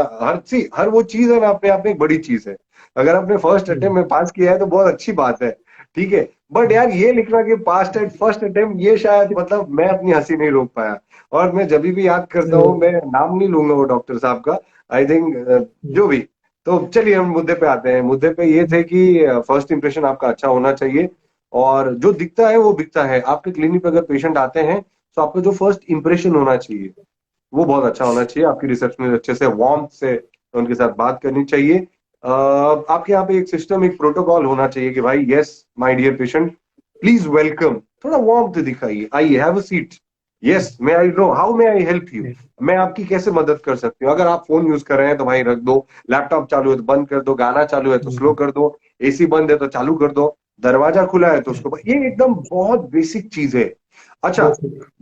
हर वो चीज है ना, अपने आप में एक बड़ी चीज है। अगर आपने फर्स्ट अटेम्प्ट हम्म। में पास किया है तो बहुत अच्छी बात है। ठीक है, बट यार ये लिखना कि पास एट फर्स्ट अटेम्प्ट, ये शायद, मतलब मैं अपनी हंसी नहीं रोक पाया। और मैं जब भी याद करता हूँ, मैं नाम नहीं लूंगा वो डॉक्टर साहब का, आई थिंक, जो भी। तो चलिए हम मुद्दे पे आते हैं। मुद्दे पे ये थे कि फर्स्ट इंप्रेशन आपका अच्छा होना चाहिए, और जो दिखता है वो बिकता है। आपके क्लिनिक पे अगर पेशेंट आते हैं तो आपका जो फर्स्ट इंप्रेशन होना चाहिए वो बहुत अच्छा होना चाहिए। आपकी रिसेप्शन अच्छे से वार्म से उनके साथ बात करनी चाहिए। आपके यहाँ पे एक सिस्टम, एक प्रोटोकॉल होना चाहिए कि भाई, yes my dear patient, please welcome, थोड़ा वार्म दिखाइए, आइए, have a seat, yes may I know, how may I help you, मैं आपकी कैसे मदद कर सकती हूँ। अगर आप फोन यूज कर रहे हैं तो भाई रख दो, लैपटॉप चालू है तो बंद कर दो, गाना चालू है तो स्लो कर दो, AC बंद है तो चालू कर दो, दरवाजा खुला है तो उसको, ये एकदम बहुत बेसिक चीज है। अच्छा,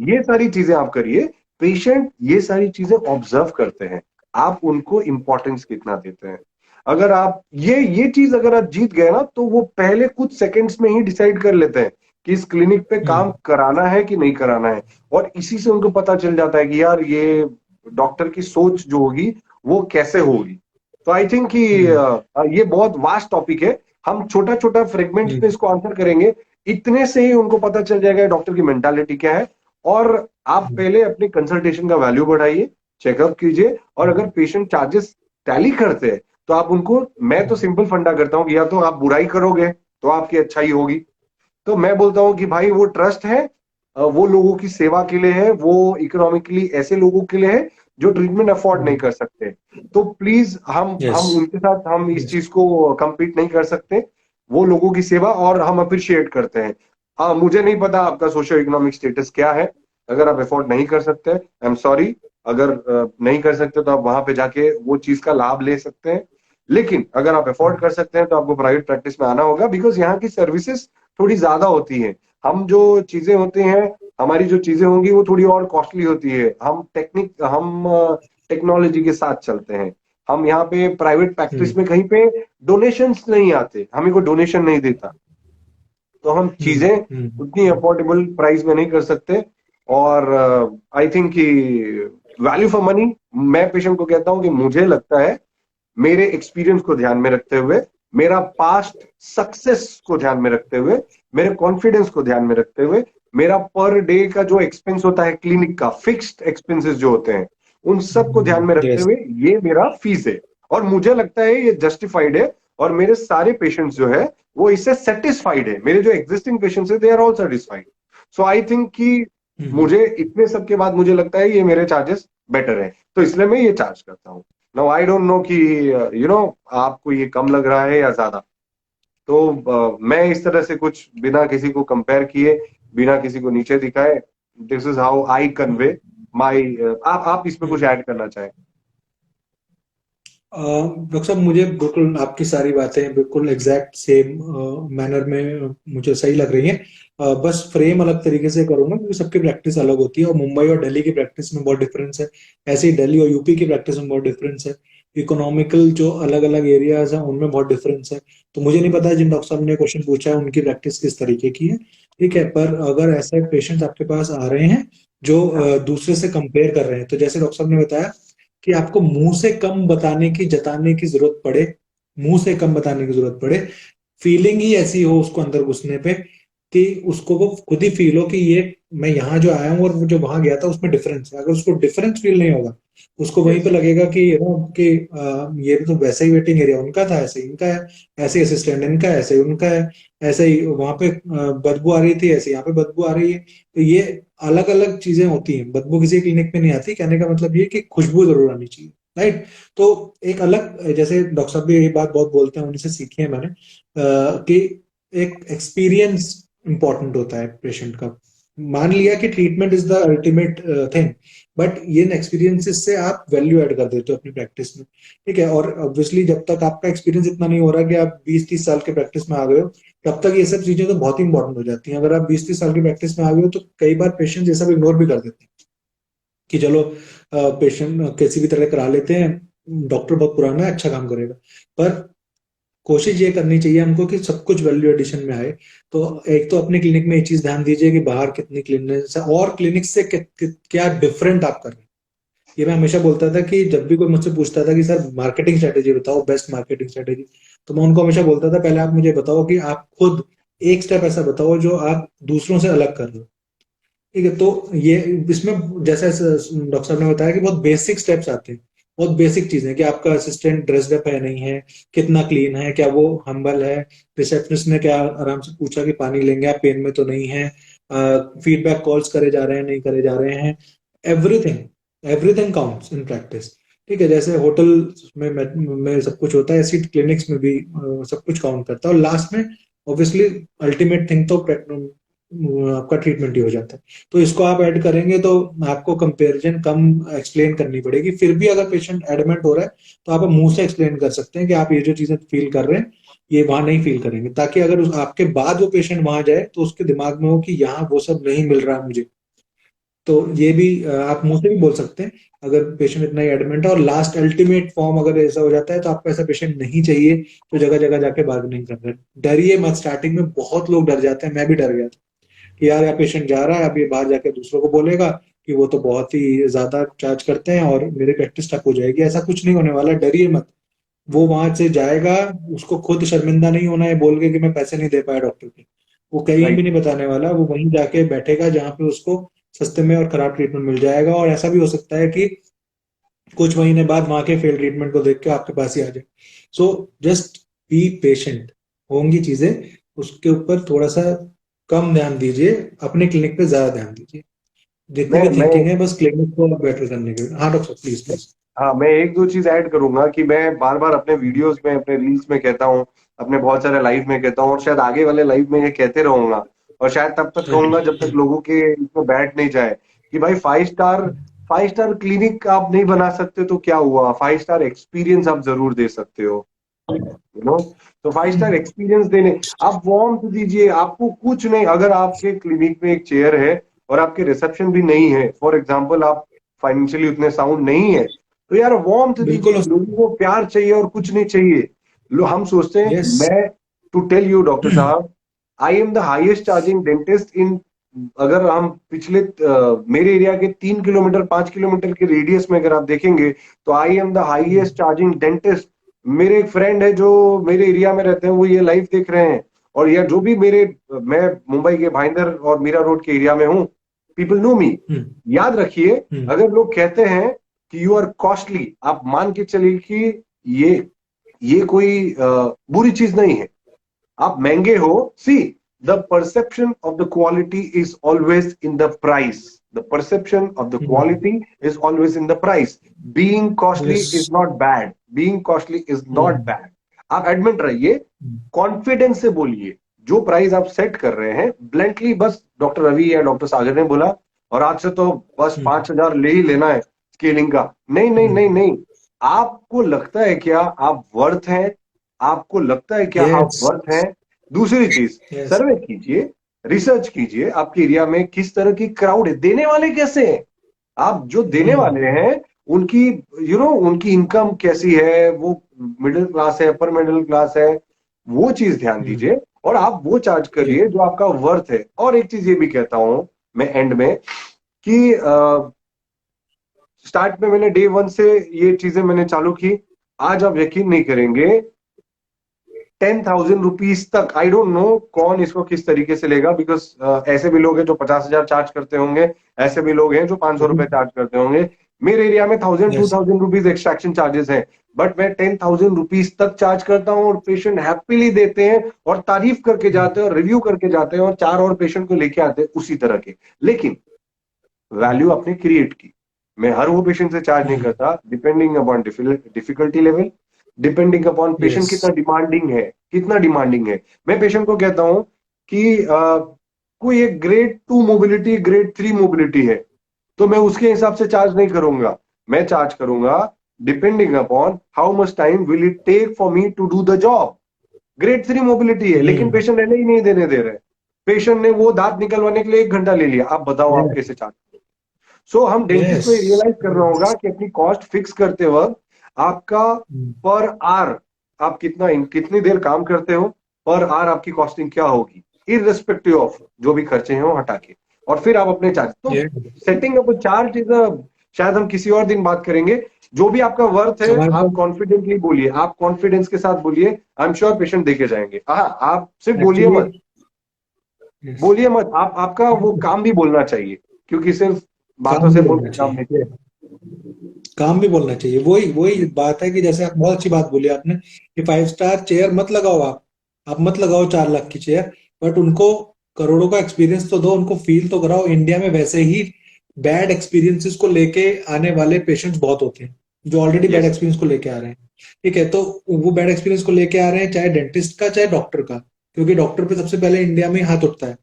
ये सारी चीजें आप करिए। पेशेंट ये सारी चीजें ऑब्जर्व करते हैं, आप उनको इंपॉर्टेंस कितना देते हैं। अगर आप ये चीज अगर आप जीत गए ना, तो वो पहले कुछ सेकंड्स में ही डिसाइड कर लेते हैं कि इस क्लिनिक पे काम कराना है कि नहीं कराना है। और इसी से उनको पता चल जाता है कि यार ये डॉक्टर की सोच जो होगी वो कैसे होगी। तो आई थिंक कि ये बहुत वास्ट टॉपिक है, हम छोटा छोटा फ्रेगमेंट्स में इसको आंसर करेंगे। इतने से ही उनको पता चल जाएगा डॉक्टर की मेंटालिटी क्या है। और आप पहले अपनी कंसल्टेशन का वैल्यू बढ़ाइए, चेकअप कीजिए, और अगर पेशेंट चार्जेस टैली करते हैं तो आप उनको, मैं तो सिंपल फंडा करता हूं कि या तो आप बुराई करोगे तो आपकी अच्छाई होगी। तो मैं बोलता हूं कि भाई वो ट्रस्ट है, वो लोगों की सेवा के लिए है, वो इकोनॉमिकली ऐसे लोगों के लिए है जो ट्रीटमेंट अफोर्ड नहीं कर सकते। तो प्लीज यस। हम उनके साथ हम इस चीज को compete नहीं कर सकते। वो लोगों की सेवा, और हम अप्रिशिएट करते हैं। मुझे नहीं पता आपका सोशो इकोनॉमिक स्टेटस क्या है। अगर आप अफोर्ड नहीं कर सकते, आई एम सॉरी। अगर नहीं कर सकते तो आप वहां पे जाके वो चीज का लाभ ले सकते हैं। लेकिन अगर आप अफोर्ड कर सकते हैं तो आपको प्राइवेट प्रैक्टिस में आना होगा, बिकॉज यहाँ की सर्विसेज थोड़ी ज्यादा होती है। हम जो चीजें होती हैं, हमारी जो चीजें होंगी वो थोड़ी और कॉस्टली होती है। हम टेक्नोलॉजी के साथ चलते हैं। हम यहाँ पे प्राइवेट प्रैक्टिस में कहीं पे डोनेशंस नहीं आते, हमें कोई डोनेशन नहीं देता। तो हम चीजें उतनी अफोर्डेबल प्राइस में नहीं कर सकते। और आई थिंक कि वैल्यू फॉर मनी, मैं पेशेंट को कहता हूं कि मुझे लगता है, मेरे एक्सपीरियंस को ध्यान में रखते हुए, मेरा पास्ट सक्सेस को ध्यान में रखते हुए, मेरे कॉन्फिडेंस को ध्यान में रखते हुए, मेरा पर डे का जो एक्सपेंस होता है क्लिनिक का, फिक्स्ड एक्सपेंसेस जो होते हैं, उन सब को ध्यान में रखते यस। हुए ये मेरा फीस है। और मुझे लगता है ये जस्टिफाइड है। और मेरे सारे पेशेंट्स जो है वो इससे सेटिस्फाइड है, मेरे जो एग्जिस्टिंग पेशेंट्स है they are all satisfied. So I think कि मुझे इतने सब के बाद मुझे लगता है ये मेरे चार्जेस बेटर है, तो इसलिए मैं ये चार्ज करता हूँ। नाउ आई डोंट नो कि आपको ये कम लग रहा है या ज्यादा। तो मैं इस तरह से कुछ बिना किसी को कंपेयर किए, बिना किसी को नीचे दिखाए, this is how I convey my. आप इसमें कुछ हम्म। ऐड करना चाहें? डॉक्टर साहब, मुझे बिल्कुल आपकी सारी बातें बिल्कुल एग्जैक्ट सेम मैनर में मुझे सही लग रही हैं। बस फ्रेम अलग तरीके से करूंगा क्योंकि सबकी प्रैक्टिस अलग होती है, और मुंबई और दिल्ली की प्रैक्टिस में बहुत डिफरेंस है। ऐसे ही दिल्ली और यूपी की प्रैक्टिस में बहुत डिफरेंस है। इकोनॉमिकल जो अलग अलग एरियाज हैं उनमें बहुत डिफरेंस है। तो मुझे नहीं पता जिन डॉक्टर साहब ने क्वेश्चन पूछा है उनकी प्रैक्टिस किस तरीके की है। ठीक है, पर अगर ऐसे पेशेंट आपके पास आ रहे हैं जो दूसरे से कंपेयर कर रहे हैं, तो जैसे डॉक्टर साहब ने बताया कि आपको मुंह से कम बताने की जताने की जरूरत पड़े, मुंह से कम बताने की जरूरत पड़े, फीलिंग ही ऐसी हो उसको अंदर घुसने पे कि उसको वो खुद ही फील हो कि ये मैं यहाँ जो आया हूँ और वो जो वहां गया था उसमें डिफरेंस है। अगर उसको डिफरेंस फील नहीं होगा, उसको वहीं पे यस, लगेगा कि कि ये तो वैसा ही वेटिंग एरिया उनका था, ऐसे ही इनका है, ऐसे ही असिस्टेंट इनका है, ऐसे ही उनका है, ऐसे ही वहां पे बदबू आ रही थी, ऐसे यहाँ पे बदबू आ रही है। तो ये अलग अलग चीजें होती हैं, बदबू किसी क्लिनिक में नहीं आती, कहने का मतलब ये कि खुशबू जरूर आनी चाहिए। राइट। तो एक अलग, जैसे डॉक्टर साहब भी ये बात बहुत बोलते हैं, उनसे सीखी है मैंने, कि एक एक्सपीरियंस इंपॉर्टेंट होता है पेशेंट का। मान लिया कि treatment is the ultimate thing, but ये एक्सपीरियंसेस से आप वैल्यू ऐड कर देते हो अपनी प्रैक्टिस में। ठीक है, और ऑब्वियसली जब तक आपका एक्सपीरियंस इतना नहीं हो रहा कि आप 20-30 साल के प्रैक्टिस में आ गए हो, तब तक ये सब चीजें तो बहुत ही इंपॉर्टेंट हो जाती हैं। अगर आप 20-30 साल की प्रैक्टिस में आ गए हो तो कई बार पेशेंट ये सब इग्नोर भी कर देते हैं कि चलो पेशेंट किसी भी तरह करा लेते हैं, डॉक्टर बहुत पुराना है, अच्छा काम करेगा। पर कोशिश ये करनी चाहिए हमको कि सब कुछ वैल्यू एडिशन में आए। तो एक तो अपने क्लिनिक में ये चीज ध्यान दीजिए कि बाहर कितनी क्लिनिक है और क्लिनिक से क्या डिफरेंट आप कर रहे हैं। ये मैं हमेशा बोलता था कि जब भी कोई मुझसे पूछता था कि सर मार्केटिंग स्ट्रेटेजी बताओ, बेस्ट मार्केटिंग स्ट्रेटेजी, तो मैं उनको हमेशा बोलता था पहले आप मुझे बताओ कि आप खुद एक स्टेप ऐसा बताओ जो आप दूसरों से अलग कर रहे हो। ठीक है, तो ये इसमें जैसे डॉक्टर साहब ने बताया कि बहुत बेसिक स्टेप्स आते हैं, बहुत बेसिक चीजें कि आपका असिस्टेंट ड्रेस्ड अप है नहीं है, कितना क्लीन है, क्या वो हम्बल है, रिसेप्शनिस्ट ने क्या आराम से पूछा कि पानी लेंगे आप, पेन में तो नहीं है, फीडबैक कॉल्स करे जा रहे हैं नहीं करे जा रहे हैं। Everything, everything counts in practice. ठीक है, जैसे होटल में सब कुछ होता है, ऐसी क्लिनिक्स में भी सब कुछ काउंट करता है, और लास्ट में ऑब्वियसली अल्टीमेट थिंग तो आपका ट्रीटमेंट ही हो जाता है। तो इसको आप ऐड करेंगे तो आपको कंपैरिजन कम एक्सप्लेन करनी पड़ेगी। फिर भी अगर पेशेंट एडमिट हो रहा है तो आप मुंह से एक्सप्लेन कर सकते हैं कि आप ये जो चीजें फील कर रहे हैं ये वहां नहीं फील करेंगे, ताकि अगर आपके बाद वो पेशेंट वहां जाए तो उसके दिमाग में हो कि यहाँ वो सब नहीं मिल रहा मुझे। तो ये भी आप मुंह से भी बोल सकते हैं अगर पेशेंट इतना ही एडमिट है। और लास्ट अल्टीमेट फॉर्म अगर ऐसा हो जाता है तो आपको ऐसा पेशेंट नहीं चाहिए तो जगह जगह जाके बार्गेनिंग कर रहे हैं। डरिए मत, स्टार्टिंग में बहुत लोग डर जाते हैं, मैं भी डर गया था कि यार यह पेशेंट जा रहा है, अब ये बाहर जाके दूसरों को बोलेगा कि वो तो बहुत ही ज्यादा चार्ज करते हैं और मेरी प्रैक्टिस ठप हो जाएगी। ऐसा कुछ नहीं होने वाला, डरिए मत। वो वहां से जाएगा, उसको खुद शर्मिंदा नहीं होना है बोल के कि मैं पैसे नहीं दे पाया डॉक्टर के। वो कहीं भी राइट। नहीं बताने वाला, वो वहीं जाके बैठेगा जहां पे उसको सस्ते में और खराब ट्रीटमेंट मिल जाएगा। और ऐसा भी हो सकता है कि कुछ महीने बाद वहां के फेल ट्रीटमेंट को देख के आपके पास ही आ जाए। So just be patient. होंगी चीजें, उसके ऊपर थोड़ा सा कम ध्यान दीजिए, अपने क्लिनिक पे ज्यादा ध्यान दीजिए। जितनी मैं भी मैं थिंकिंग है बस क्लिनिक को बेटर करने के लिए। हाँ डॉक्टर प्लीज प्लीज। हाँ, मैं एक दो चीज ऐड करूंगा कि मैं बार बार अपने वीडियोस में, अपने रील्स में कहता हूँ, अपने बहुत सारे लाइव में कहता हूँ, और शायद आगे वाले लाइव में ये कहते रहूंगा, और शायद तब तक कहूंगा जब तक लोगों के इसमें बैठ नहीं जाए कि भाई फाइव स्टार क्लिनिक आप नहीं बना सकते तो क्या हुआ, 5 स्टार एक्सपीरियंस आप जरूर दे सकते हो। यू नो, तो 5 स्टार एक्सपीरियंस देने, आप वार्म दीजिए, आपको कुछ नहीं, अगर आपके क्लिनिक में एक चेयर है और आपके रिसेप्शन भी नहीं है, फॉर एग्जाम्पल आप फाइनेंशियली उतने साउंड नहीं है, तो यार वार्म बिल्कुल दीजिए, हो लोगों सकता को प्यार चाहिए और कुछ नहीं चाहिए। लो, हम सोचते है। हैं, यस। मैं टू टेल यू डॉक्टर साहब, I am the highest charging dentist in, अगर हम पिछले मेरे एरिया के 3 किलोमीटर 5 किलोमीटर के रेडियस में अगर आप देखेंगे, तो आई am the highest charging dentist. मेरे एक फ्रेंड है जो मेरे एरिया में रहते हैं, वो ये लाइव देख रहे हैं, और या जो भी मेरे, मैं मुंबई के भाईंदर और मीरा रोड के एरिया में हूँ, पीपल नो मी। हम्म। याद रखिए, हम्म। अगर लोग कहते हैं कि यू आर कॉस्टली, आप मान के चलिए कि ये ये कोई बुरी चीज नहीं है। आप महंगे हो, सी, the perception of the quality is always in the price. The perception of the quality is always in the price. Being costly is yes not bad. Being costly is not bad. आप एडमिट रहिए, कॉन्फिडेंस से बोलिए, जो प्राइस आप सेट कर रहे हैं ब्लंटली, बस डॉक्टर रवि या डॉक्टर सागर ने बोला और आज से तो बस 5,000 ले ही लेना है स्केलिंग का। नहीं नहीं नहीं नहीं, आपको लगता है क्या आप वर्थ हैं? आपको लगता है क्या आप यस वर्थ हैं? दूसरी चीज, यस सर्वे कीजिए, रिसर्च कीजिए, आपके एरिया में किस तरह की क्राउड है, देने वाले कैसे हैं। आप जो देने वाले हैं उनकी उनकी इनकम कैसी है, वो मिडिल क्लास है, अपर मिडिल क्लास है, वो चीज ध्यान दीजिए और आप वो चार्ज करिए जो आपका वर्थ है। और एक चीज ये भी कहता हूं मैं एंड में कि स्टार्ट में मैंने डे वन से ये चीजें मैंने चालू की, आज आप यकीन नहीं करेंगे, 10,000 रुपीज तक, आई डोंट नो कौन इसको किस तरीके से लेगा, बिकॉज ऐसे भी लोग हैं जो 50,000 चार्ज करते होंगे, ऐसे भी लोग हैं जो 500 रुपए चार्ज करते होंगे। मेरे एरिया में 1,000 यस 2,000 रुपीज एक्सट्रैक्शन चार्जेस हैं, बट मैं 10,000 रुपीज तक चार्ज करता हूँ और पेशेंट हैप्पीली देते हैं और तारीफ करके जाते हैं और रिव्यू करके जाते हैं और 4 और पेशेंट को लेके आते हैं उसी तरह के। लेकिन वैल्यू आपने क्रिएट की। मैं हर वो पेशेंट से चार्ज नहीं करता, depending upon difficulty level, depending upon patient yes कितना डिमांडिंग है, कितना डिमांडिंग है। मैं पेशेंट को कहता हूं कि कोई एक ग्रेड 2 मोबिलिटी, ग्रेड 3 मोबिलिटी है, तो मैं उसके हिसाब से चार्ज नहीं करूंगा। मैं चार्ज करूंगा depending upon how much time will it take for me to do the job. Grade 3 mobility है लेकिन पेशेंट रहने ही नहीं देने दे रहे, पेशेंट ने वो दांत निकलवाने के लिए 1 घंटा ले लिया, आप बताओ आप कैसे चार्ज करोगे? सो हम डेंटिस्ट को यस रियलाइज करना होगा कि अपनी कॉस्ट फिक्स करते वक्त आपका पर आवर, आप कितनी देर काम करते हो, पर आवर आपकी कॉस्टिंग क्या होगी, इररिस्पेक्टिव ऑफ जो भी खर्चे हैं वो हटा के, और फिर आप अपने चार्ज, तो सेटिंग अप चार्ज इज शायद हम किसी और दिन बात करेंगे। जो भी आपका वर्थ है हमारे आप पास कॉन्फिडेंटली बोलिए, आप कॉन्फिडेंस के साथ बोलिए, आई एम श्योर पेशेंट देके जाएंगे। हाँ, आप सिर्फ बोलिए एक्चुअली मत, बोलिए मत, आप आपका वो काम भी बोलना चाहिए, क्योंकि सिर्फ बातों काम से भी बोल बोलना के काम नहीं चाहिए, काम भी बोलना चाहिए। वही वही बात है कि जैसे आप बहुत अच्छी बात बोली आपने कि 5 स्टार चेयर मत लगाओ, आप मत लगाओ 4 लाख की चेयर, बट उनको करोड़ों का एक्सपीरियंस तो दो, उनको फील तो कराओ। इंडिया में वैसे ही बैड एक्सपीरियंसेस को लेके आने वाले पेशेंट्स बहुत होते हैं जो ऑलरेडी बैड यस एक्सपीरियंस को लेके आ रहे हैं। ठीक है, तो वो बैड एक्सपीरियंस को लेके आ रहे हैं चाहे डेंटिस्ट का चाहे डॉक्टर का, क्योंकि डॉक्टर पे सबसे पहले इंडिया में ही हाथ उठता है।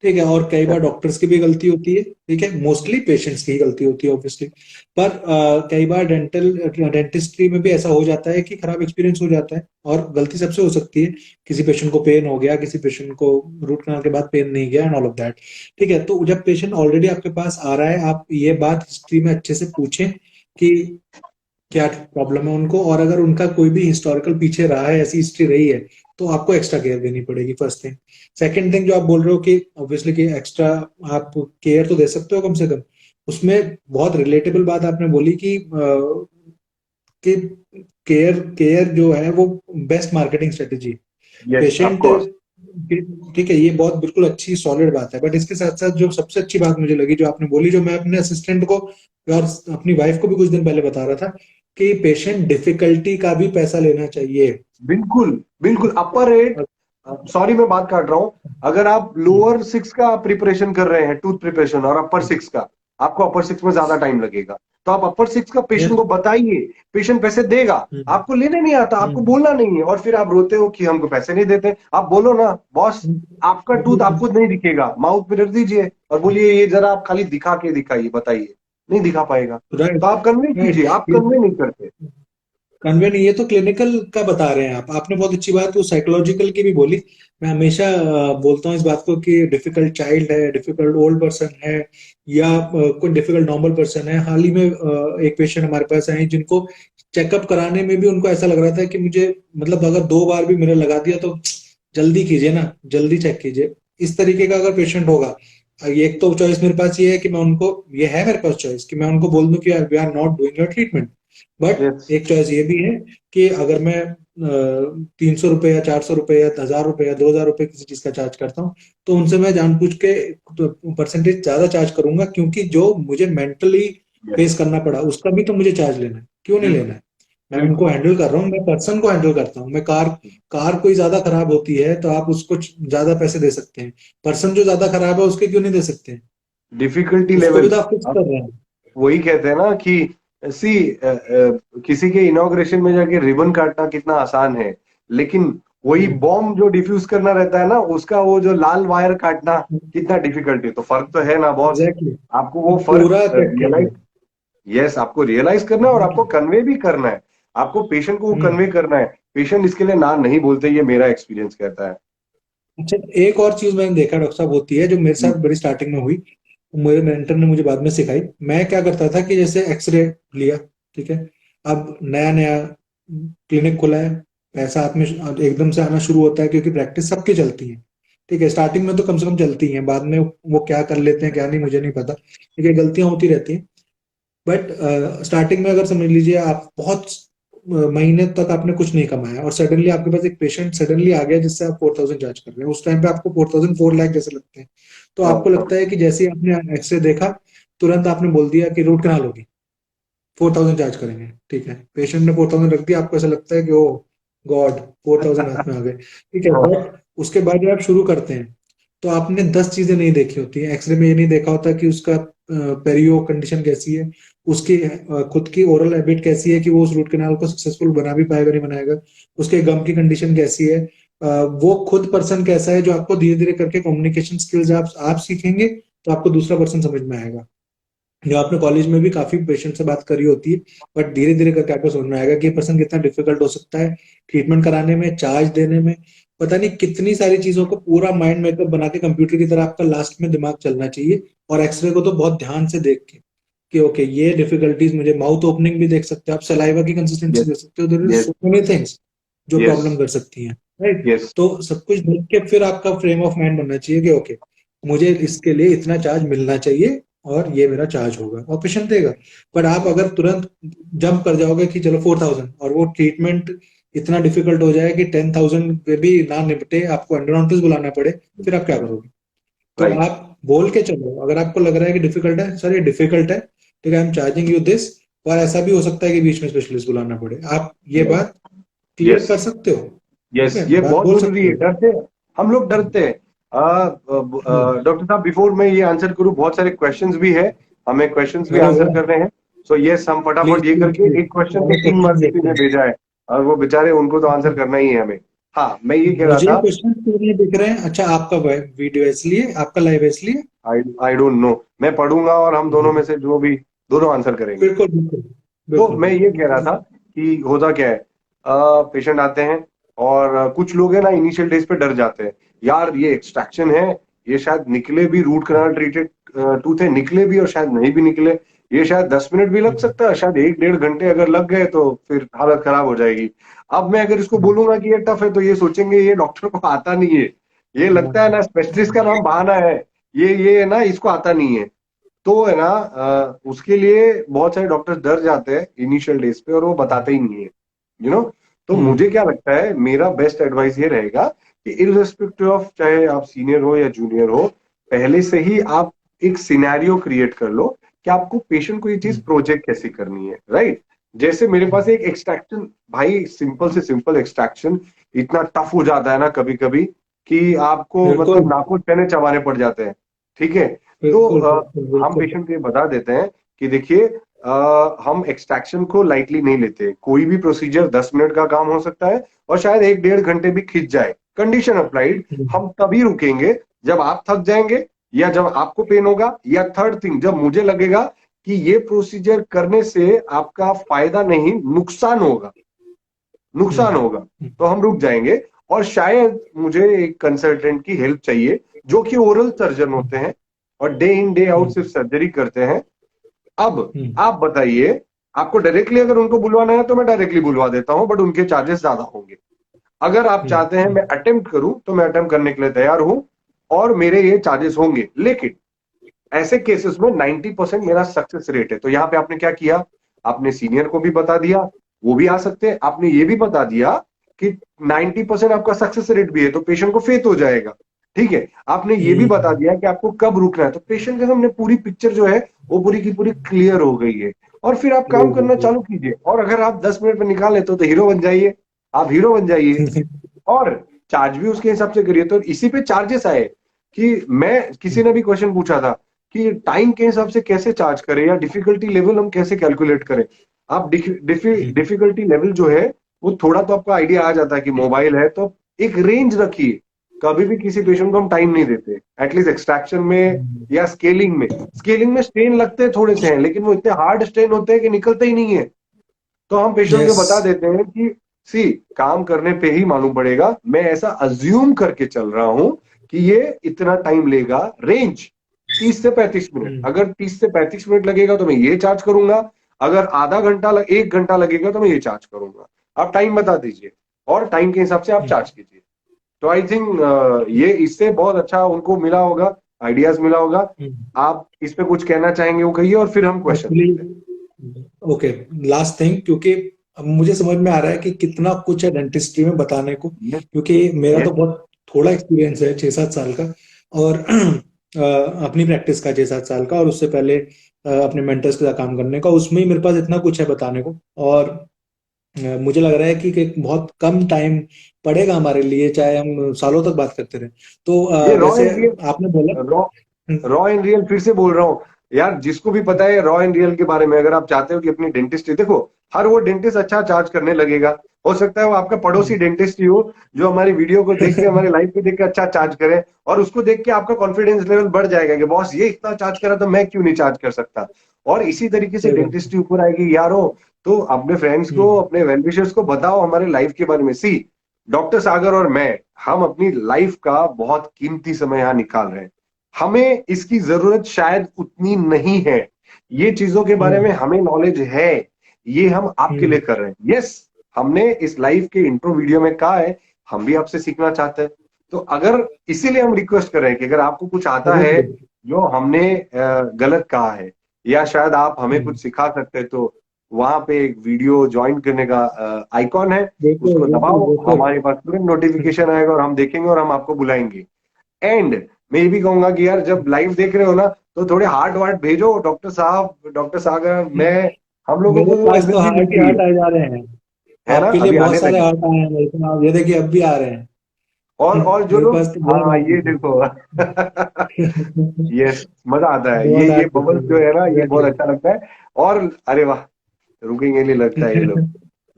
ठीक है, और कई बार डॉक्टर्स की भी गलती होती है, ठीक है, मोस्टली पेशेंट्स की ही गलती होती है ऑब्वियसली, पर कई बार डेंटिस्ट्री में भी ऐसा हो जाता है कि खराब एक्सपीरियंस हो जाता है और गलती सबसे हो सकती है। किसी पेशेंट को पेन हो गया, किसी पेशेंट को रूट कनाल के बाद पेन नहीं गया एंड ऑल ऑफ दैट। ठीक है, तो जब पेशेंट ऑलरेडी आपके पास आ रहा है, आप ये बात हिस्ट्री में अच्छे से पूछें कि क्या प्रॉब्लम है उनको, और अगर उनका कोई भी हिस्टोरिकल पीछे रहा है, ऐसी हिस्ट्री रही है, तो आपको एक्स्ट्रा केयर देनी पड़ेगी, फर्स्ट थिंग। सेकंड थिंग जो आप बोल रहे हो कि ऑब्वियसली कि एक्स्ट्रा आप केयर तो दे सकते हो कम से कम, उसमें बहुत रिलेटेबल बात आपने बोली कि केयर केयर जो है वो बेस्ट मार्केटिंग स्ट्रेटेजी है। Yes of patient, course. ठीक है, ये बहुत बिल्कुल अच्छी सॉलिड बात है, बट इसके साथ साथ जो सबसे अच्छी बात मुझे लगी जो आपने बोली, जो मैं अपने असिस्टेंट को और अपनी वाइफ को भी कुछ दिन पहले बता रहा था, कि पेशेंट डिफिकल्टी का भी पैसा लेना चाहिए। बिल्कुल बिल्कुल, अपर रेट, सॉरी मैं बात काट रहा हूं, अगर आप लोअर 6 का प्रिपरेशन कर रहे हैं, टूथ प्रिपरेशन, और अपर 6 का, आपको अपर 6 में ज्यादा टाइम लगेगा, तो आप अपर 6 का पेशेंट यस को बताइए, पेशेंट पैसे देगा। आपको लेने नहीं आता, आपको बोलना नहीं है, और फिर आप रोते हो कि हमको पैसे नहीं देते। आप बोलो ना, बॉस आपका टूथ आपको नहीं दिखेगा, माउथ मिरर दीजिए और बोलिए ये जरा आप खाली दिखा के दिखाइए, बताइए, नहीं दिखा पाएगा, राइट तो आप कन्वे कीजिए, आप राइट, कन्वे नहीं करते। कन्वे नहीं, ये तो क्लिनिकल का बता रहे हैं आप, आपने बहुत अच्छी बात वो साइकोलॉजिकल की भी बोली। मैं हमेशा बोलता हूँ इस बात को कि डिफिकल्ट चाइल्ड है, डिफिकल्ट ओल्ड पर्सन है, या कोई डिफिकल्ट नॉर्मल पर्सन है। हाल ही में एक पेशेंट हमारे पास आए जिनको चेकअप कराने में भी उनको ऐसा लग रहा था कि मुझे, मतलब अगर 2 बार भी मिरर लगा दिया तो जल्दी कीजिए ना, जल्दी चेक कीजिए, इस तरीके का अगर पेशेंट होगा। एक तो चॉइस मेरे पास ये है कि मैं उनको, ये है मेरे पास चॉइस कि मैं उनको बोल दूं कि we are not doing your treatment, but yes एक चॉइस ये भी है कि अगर मैं 300 रुपए या 400 रुपए या 1000 रुपए या 2000 रुपए किसी चीज का चार्ज करता हूँ, तो उनसे मैं जानबूझ के परसेंटेज ज्यादा चार्ज करूंगा, क्योंकि जो मुझे मेंटली यस, फेस करना पड़ा उसका भी तो मुझे चार्ज लेना है, क्यों नहीं लेना बिल्कुल है। मैं उनको बिल्कुल। हैंडल कर रहा हूँ, मैं पर्सन को हैंडल करता हूँ। मैं कार कार कोई ज्यादा खराब होती है तो आप उसको ज्यादा पैसे दे सकते हैं, पर्सन जो ज्यादा खराब है उसके क्यों नहीं दे सकते हैं? डिफिकल्टी उसको भी लेवल। तो आप फिक्स कर रहे हैं। वही कहते हैं ना कि सी किसी के इनॉग्रेशन में जाके रिबन काटना कितना आसान है, लेकिन वही हम्म, बॉम्ब जो डिफ्यूज करना रहता है ना, उसका वो जो लाल वायर काटना कितना डिफिकल्ट है। तो फर्क तो है ना बॉस। एग्जैक्टली। आपको वो फर्क पूरा चेक करना रियलाइज, है। यस, आपको रियलाइज करना है और आपको Exactly। कन्वे भी करना है। आपको पेशेंट को वो हम्म। कन्वे करना है। पेशेंट इसके लिए ना नहीं बोलते, ये मेरा एक्सपीरियंस कहता है। अच्छा, एक और चीज मैंने देखा डॉक्टर साहब होती है जो मेरे जी। साथ बड़ी स्टार्टिंग में हुई, मेरे मेंटर ने मुझे बाद में सिखाई। मैं क्या करता था कि जैसे एक्सरे लिया, ठीक है, अब नया नया क्लिनिक खुला है, पैसा हाथ में एकदम से आना शुरू होता है क्योंकि प्रैक्टिस सबकी चलती है, ठीक है, स्टार्टिंग में तो कम से कम चलती है, बाद में वो क्या कर लेते हैं क्या नहीं मुझे नहीं पता, ठीक है, गलतियां होती रहती हैं। बट स्टार्टिंग में अगर समझ लीजिए आप बहुत महीने तक आपने कुछ नहीं कमाया और सडनली आपके पास एक पेशेंट सडनली आ गया जिससे आप 4,000 चार्ज कर रहे हैं, उस टाइम पे आपको 4,000 4 लाख जैसे लगते हैं। तो हाँ आपको हाँ लगता है कि जैसे ही आपने एक्सरे देखा, तुरंत आपने बोल दिया कि रूट कनाल होगी, 4,000 चार्ज करेंगे, ठीक है, पेशेंट ने 4,000 रख दिया, आपको ऐसा लगता है कि ओ गॉड, 4,000 हाथ में आ गए, ठीक है। हाँ। बट उसके बाद जब आप शुरू करते हैं तो आपने 10 चीजें नहीं देखी होती है एक्सरे में, ये नहीं देखा होता कि उसका पेरियो कंडीशन कैसी है, उसकी खुद की ओरल हैबिट कैसी है कि वो उस रूट कैनाल को सक्सेसफुल बना भी पाएगा नहीं बनाएगा, उसके गम की कंडीशन कैसी है, वो खुद पर्सन कैसा है, जो आपको धीरे धीरे करके कम्युनिकेशन स्किल्स आप सीखेंगे तो आपको दूसरा पर्सन समझ में आएगा। जो आपने कॉलेज में भी काफी पेशेंट से बात करी होती है, बट धीरे धीरे करके आपको समझ में आएगा कि ये पर्सन कितना डिफिकल्ट हो सकता है ट्रीटमेंट कराने में, चार्ज देने में, पता नहीं कितनी सारी चीजों को पूरा माइंड मेकअप बना के कंप्यूटर की तरह आपका लास्ट में दिमाग चलना चाहिए। और एक्सरे को तो बहुत ध्यान से देख के कि ओके ये डिफिकल्टीज, मुझे माउथ ओपनिंग भी देख सकते हो आप, सलाइवा की कंसिस्टेंसी यस देख सकते हो, there is yes so many things जो यस प्रॉब्लम कर सकती हैं, राइट। यस तो सब कुछ देख के फिर आपका फ्रेम ऑफ माइंड बनना चाहिए कि ओके मुझे इसके लिए इतना चार्ज मिलना चाहिए और ये मेरा चार्ज होगा और पेशेंट देगा। पर आप अगर तुरंत जंप कर जाओगे कि चलो 4,000 और वो ट्रीटमेंट इतना डिफिकल्ट हो जाए कि 10,000 पे भी ना निपटे, आपको एंडोडोंटिस्ट बुलाना पड़े, फिर आप क्या करोगे? तो राइट। आप बोल के चलो, अगर आपको लग रहा है कि डिफिकल्ट है, सर ये डिफिकल्ट है, ठीक है, I am charging you this, और ऐसा भी हो सकता है कि बीच में स्पेशलिस्ट बुलाना पड़े, आप ये बात क्लियर यस कर सकते हो, ठीक यस, है, ये बात बहुत बोल जरूरी सकते है। हो। डरते हैं, हम लोग डरते हैं। हम्म। डॉक्टर साहब, बिफोर मैं ये आंसर करूं, बहुत सारे क्वेश्चंस भी है, हमें क्वेश्चंस भी अरे आंसर वाह, करने हैं। सो यस, हम प्लीज फटाफट ये प्लीज करके, प्लीज, एक क्वेश्चन को सारे 3 बार क्वेश्चन किसी देखते ने हैं। भेजा है और वो बेचारे, उनको तो आंसर करना ही है हमें। हाँ, मैं ये कह रहा मुझे था। क्वेश्चन क्यों नहीं दिख रहे हैं? अच्छा, आपका वीडियो है इसलिए, आपका लाइव है इसलिए। आई आई डोंट नो। मैं पढ़ूंगा और हम दोनों में से जो भी, दोनों आंसर करेंगे। बिल्कुल बिल्कुल तो बिल्कुल मैं ये बिल्कुल कह रहा बिल्कुल। था कि होता क्या है, पेशेंट आते हैं और कुछ लोग है ना इनिशियल डेज पे डर जाते हैं। यार ये एक्सट्रैक्शन है, ये शायद निकले भी, रूट कनाल ट्रीटेड टूथ है, निकले भी और शायद नहीं भी निकले, ये शायद 10 मिनट भी लग हम्म, सकता है, शायद 1 1.5 घंटे अगर लग गए तो फिर हालत खराब हो जाएगी। अब मैं अगर इसको हम्म, बोलूंगा कि ये टफ है तो ये सोचेंगे ये डॉक्टर को आता नहीं है, ये लगता है हाँ, ना स्पेशलिस्ट का नाम बहाना है, ये है ना, इसको आता नहीं है। तो है ना, उसके लिए बहुत सारे डॉक्टर्स डर जाते हैं इनिशियल डेज पे और वो बताते ही नहीं है, यू नो। तो हम्म, मुझे क्या लगता है, मेरा बेस्ट एडवाइस ये रहेगा कि इररेस्पेक्टिव ऑफ चाहे आप सीनियर हो या जूनियर हो, पहले से ही आप एक सिनेरियो क्रिएट कर लो कि आपको पेशेंट को ये चीज हम्म, प्रोजेक्ट कैसे करनी है, राइट। जैसे मेरे पास हम्म, एक एक्सट्रैक्शन, भाई सिंपल से सिंपल एक्सट्रैक्शन इतना टफ हो जाता है ना कभी कभी कि आपको बिल्कुल मतलब नाखून पहले चबाने पड़ जाते हैं, ठीक है। तो बिल्कुल बिल्कुल हम बिल्कुल। पेशेंट को ये बता देते हैं कि देखिए, हम एक्सट्रैक्शन को लाइटली नहीं लेते, कोई भी प्रोसीजर 10 मिनट का काम हो सकता है और शायद 1 1.5 घंटे भी खिंच जाए, कंडीशन अप्लाइड। हम्म, हम तभी रुकेंगे जब आप थक जाएंगे या जब आपको पेन होगा, या थर्ड थिंग जब मुझे लगेगा कि ये प्रोसीजर करने से आपका फायदा नहीं नुकसान होगा, हम्म, नुकसान होगा, हम्म, तो हम रुक जाएंगे। और शायद मुझे एक कंसल्टेंट की हेल्प चाहिए जो कि ओरल सर्जन होते हैं और डे इन डे आउट हम्म, सिर्फ सर्जरी करते हैं। अब हम्म, आप बताइए, आपको डायरेक्टली अगर उनको बुलवाना है तो मैं डायरेक्टली बुलवा देता हूं, बट उनके चार्जेस ज्यादा होंगे। अगर आप हम्म, चाहते हैं मैं अटेम्प्ट करूं तो मैं अटेम्प्ट करने के लिए तैयार हूं और मेरे ये चार्जेस होंगे। लेकिन ऐसे केसेस में 90% मेरा सक्सेस रेट है। तो यहां पे आपने क्या किया, आपने सीनियर को भी बता दिया, वो भी आ सकते हैं, आपने ये भी बता दिया कि 90% आपका सक्सेस रेट भी है, तो पेशेंट को फेथ हो जाएगा, ठीक है। आपने ये भी बता हम्म, दिया कि आपको कब रुकना है, तो पेशेंट के सामने पूरी पिक्चर जो है वो पूरी की पूरी क्लियर हो गई है। और फिर आप काम करना चालू कीजिए। और अगर आप 10 मिनट में निकाल लेते हो तो हीरो बन जाइए, आप हीरो बन जाइए। और चार्ज भी उसके हिसाब से करिए। तो इसी पे चार्जेस आए कि मैं, किसी ने भी क्वेश्चन पूछा था कि टाइम के हिसाब से कैसे चार्ज करें या डिफिकल्टी लेवल हम कैसे कैलकुलेट करें। आप डिफिकल्टी लेवल जो है वो थोड़ा तो आपको आइडिया आ जाता है कि मोबाइल है, तो एक रेंज रखिए। कभी भी किसी पेशेंट को हम टाइम नहीं देते, एटलीस्ट एक्सट्रैक्शन में या स्केलिंग में स्ट्रेन लगते हैं थोड़े से हैं, लेकिन वो इतने हार्ड स्ट्रेन होते हैं कि निकलते ही नहीं है। तो हम पेशेंट को यस। बता देते हैं कि सी, काम करने पे ही मालूम पड़ेगा, मैं ऐसा अज्यूम करके चल रहा हूं कि ये इतना टाइम लेगा। रेंज 30 से 35 मिनट, अगर 30 से 35 मिनट लगेगा तो मैं ये चार्ज करूंगा, अगर आधा घंटा 1 घंटा लगेगा तो मैं ये चार्ज करूंगा। आप टाइम बता दीजिए और टाइम के हिसाब से आप चार्ज कीजिए। तो आई थिंक ये इससे बहुत अच्छा उनको मिला होगा, आइडियाज मिला होगा। आप इस पे कुछ कहना चाहेंगे वो कहिए, और फिर हम क्वेश्चन एक्चुअली लेते हैं। ओके, लास्ट थिंग, क्योंकि अब मुझे समझ में आ रहा है कि कितना कुछ है डेंटिस्ट्री में बताने को, यस, क्योंकि मेरा तो यस। बहुत थोड़ा एक्सपीरियंस है, 6-7 साल का। और अपनी प्रैक्टिस का 6-7 साल का, और उससे पहले अपने मेंटर्स के साथ काम करने का, उसमें ही मेरे पास इतना कुछ है बताने को। और मुझे लग रहा है कि बहुत कम टाइम पड़ेगा हमारे लिए, चाहे हम सालों तक बात करते रहे। तो ये रॉ जैसे एंड रियल, आपने बोला। रॉ रॉ एंड रियल फिर से बोल रहा हूँ यार, जिसको भी पता है रॉ एंड रियल के बारे में, अगर आप चाहते हो कि अपनी डेंटिस्ट, देखो हर वो डेंटिस्ट अच्छा चार्ज करने लगेगा। हो सकता है वो आपका पड़ोसी डेंटिस्ट ही हो, जो हमारी वीडियो को देख के, हमारे लाइव को देख के अच्छा चार्ज करे, और उसको देख के आपका कॉन्फिडेंस लेवल बढ़ जाएगा कि बॉस ये इतना चार्ज करा तो मैं क्यों नहीं चार्ज कर सकता। और इसी तरीके से सही बात है। डेंटिस्ट्री ऊपर आएगी यारो। तो अपने फ्रेंड्स को, अपने वेल विशर्स को बताओ हमारे लाइफ के बारे में। सी, डॉक्टर सागर और मैं, हम अपनी लाइफ का बहुत कीमती समय यहाँ निकाल रहे हैं। हमें इसकी जरूरत शायद उतनी नहीं है, ये चीजों के बारे में हम्म। हमें नॉलेज है, ये हम आपके लिए हम्म। कर रहे हैं। यस, हमने इस लाइव के इंट्रो वीडियो में कहा है हम भी आपसे सीखना चाहते हैं। तो अगर, इसीलिए हम रिक्वेस्ट कर रहे हैं कि अगर आपको कुछ आता है बिल्कुल। जो हमने गलत कहा है, या शायद आप हमें हम्म। कुछ सिखा सकते हैं, तो वहां पे एक वीडियो ज्वाइन करने का आइकॉन है, बिल्कुल उसको बिल्कुल दबाओ, बिल्कुल। हमारे पास तुरंत हम्म। नोटिफिकेशन आएगा और हम देखेंगे और हम आपको बुलाएंगे। एंड मैं ये भी कहूंगा कि यार जब लाइव देख रहे हो ना, तो थोड़े हार्ट वार्ट भेजो, डॉक्टर साहब, डॉक्टर सागर, मैं, हम लोगों मेरे को वो पास तो एनर्जी हार्ट ही मिलती हार्ट आ जा रहे हैं। है ना, आपके लिए अभी आने बहुत सारे लगे। हार्ट आए हैं मेरे को, ये देखिए अब भी आ रहे हैं। और जो मेरे लोग, पास तो बहुत हाँ हार्ट ये दिखे। देखो। यस, मजा आता है, ये बहुत ये हार्ट दिखे। बबल्स जो है ना, ये बहुत एग्जैक्टली। अच्छा लगता है। और अरे वाह, रुकेंगे नहीं लगता है ये लोग।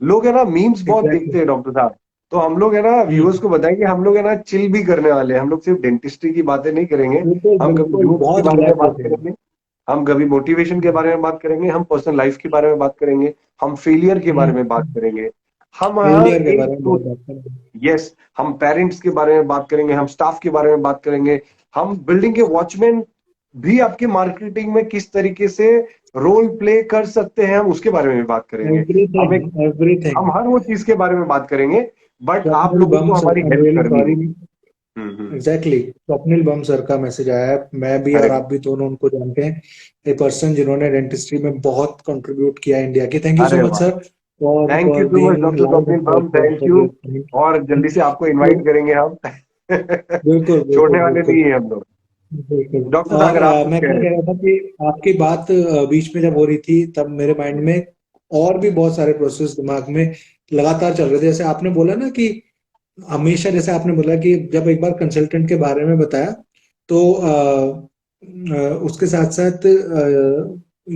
लोग है ना मीम्स बहुत एग्जैक्टली। देखते हैं डॉक्टर साहब। तो हम लोग है ना व्यूअर्स को बताएंगे, हम लोग है ना चिल भी करने वाले हैं, हम लोग सिर्फ डेंटिस्ट्री की बातें नहीं करेंगे। बिल्कुल हम कभी बिल्कुल, जोक्स के बहुत बारे में रिलैक्स बात होते हैं। करेंगे, हम कभी मोटिवेशन के बारे में बात करेंगे, हम पर्सनल लाइफ के बारे में बात करेंगे, हम फेलियर के बारे में बात करेंगे, हम हर फेलियर के एक बारे में तो, बहुत बात करेंगे। यस, हम पेरेंट्स के बारे में बात करेंगे, हम स्टाफ के बारे में बात करेंगे, हम बिल्डिंग के वॉचमैन भी आपके मार्केटिंग में किस तरीके से रोल प्ले कर सकते हैं, हम उसके बारे में भी बात करेंगे। हम एक एवरीथिंग एवरीथिंग। हम हर वो चीज के बारे में बात करेंगे, बट आप स्वप्निल लोगों बम को सर, हमारी आई एम हेल्प रियली करनी सॉरी। होगी। एग्जैक्टली, स्वप्निल बम सर का मैसेज आया है। मैं भी अरे और आप भी दोनों उनको जानते हैं, ए पर्सन जिन्होंने डेंटिस्ट्री में बहुत कंट्रिब्यूट किया इंडिया की। थैंक यू सो अरे मच वाह, sir for thank you for so much being doctor live Swapnil and bomb, thank for you. Your. और जल्दी से आपको इनवाइट करेंगे हम। बिल्कुल बिल्कुल छोड़ने वाले बिल्कुल नहीं है हम लोग। बिल्कुल। डॉक्टर और सागर आप कुछ मैं कह क्या रहे कह थे। रहा था कि आपकी बात बीच में जब हो रही थी, तब मेरे माइंड में और भी बहुत सारे प्रोसेस दिमाग में लगातार चल रहे थे। जैसे आपने बोला ना कि हमेशा, जैसे आपने बोला कि जब एक बार कंसल्टेंट के बारे में बताया, तो उसके साथ साथ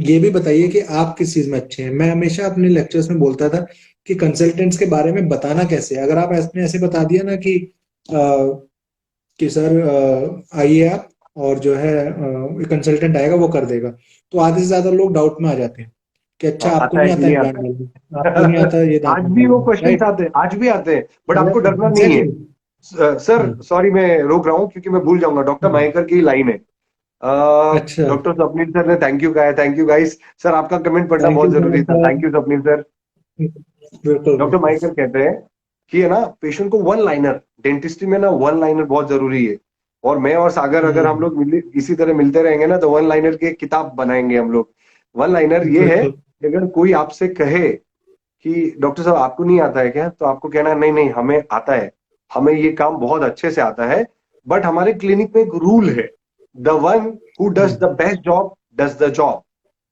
ये भी बताइए कि आप किस चीज में अच्छे हैं। मैं हमेशा अपने लेक्चर्स में बोलता था कि कंसल्टेंट्स के बारे में बताना कैसे है। अगर आप ऐसे ऐसे बता दिया ना कि सर आइए आप, और जो है कंसल्टेंट आएगा वो कर देगा, तो आधे से ज्यादा लोग डाउट में आ जाते हैं कि अच्छा आपको आता है नहीं कि आता नहीं इम्प्लांट डालना, आपको नहीं आता। आता ये दांत आज भी वो निकालना, क्वेश्चंस राइट? आते हैं, आज भी आते हैं, बट आपको डरना नहीं है। एग्जैक्टली। सर सॉरी, मैं रोक रहा हूँ क्योंकि मैं भूल जाऊंगा, डॉक्टर महेकर की लाइन है। अच्छा। डॉक्टर स्वप्निल सर ने थैंक यू कहा है, थैंक यू गाइस। सर आपका कमेंट पढ़ना थैंक बहुत यू सो जरूरी मच था, sir. Thank you Swapnil sir. बिल्कुल डॉक्टर बिल्कुल। महेकर कहते हैं कि है ना, पेशेंट को वन लाइनर, डेंटिस्ट्री में ना वन लाइनर बहुत जरूरी है। और मैं और सागर अगर हम लोग इसी तरह मिलते रहेंगे ना, तो वन लाइनर की एक किताब बनाएंगे हम लोग। वन लाइनर ये है बिल्कुल कि अगर कोई आपसे कहे कि डॉक्टर साहब आपको नहीं आता है क्या, तो आपको कहना है, नहीं नहीं हमें आता है, हमें ये काम बहुत अच्छे से आता है, बट हमारे क्लिनिक में एक रूल है, the one who does the best job does the job,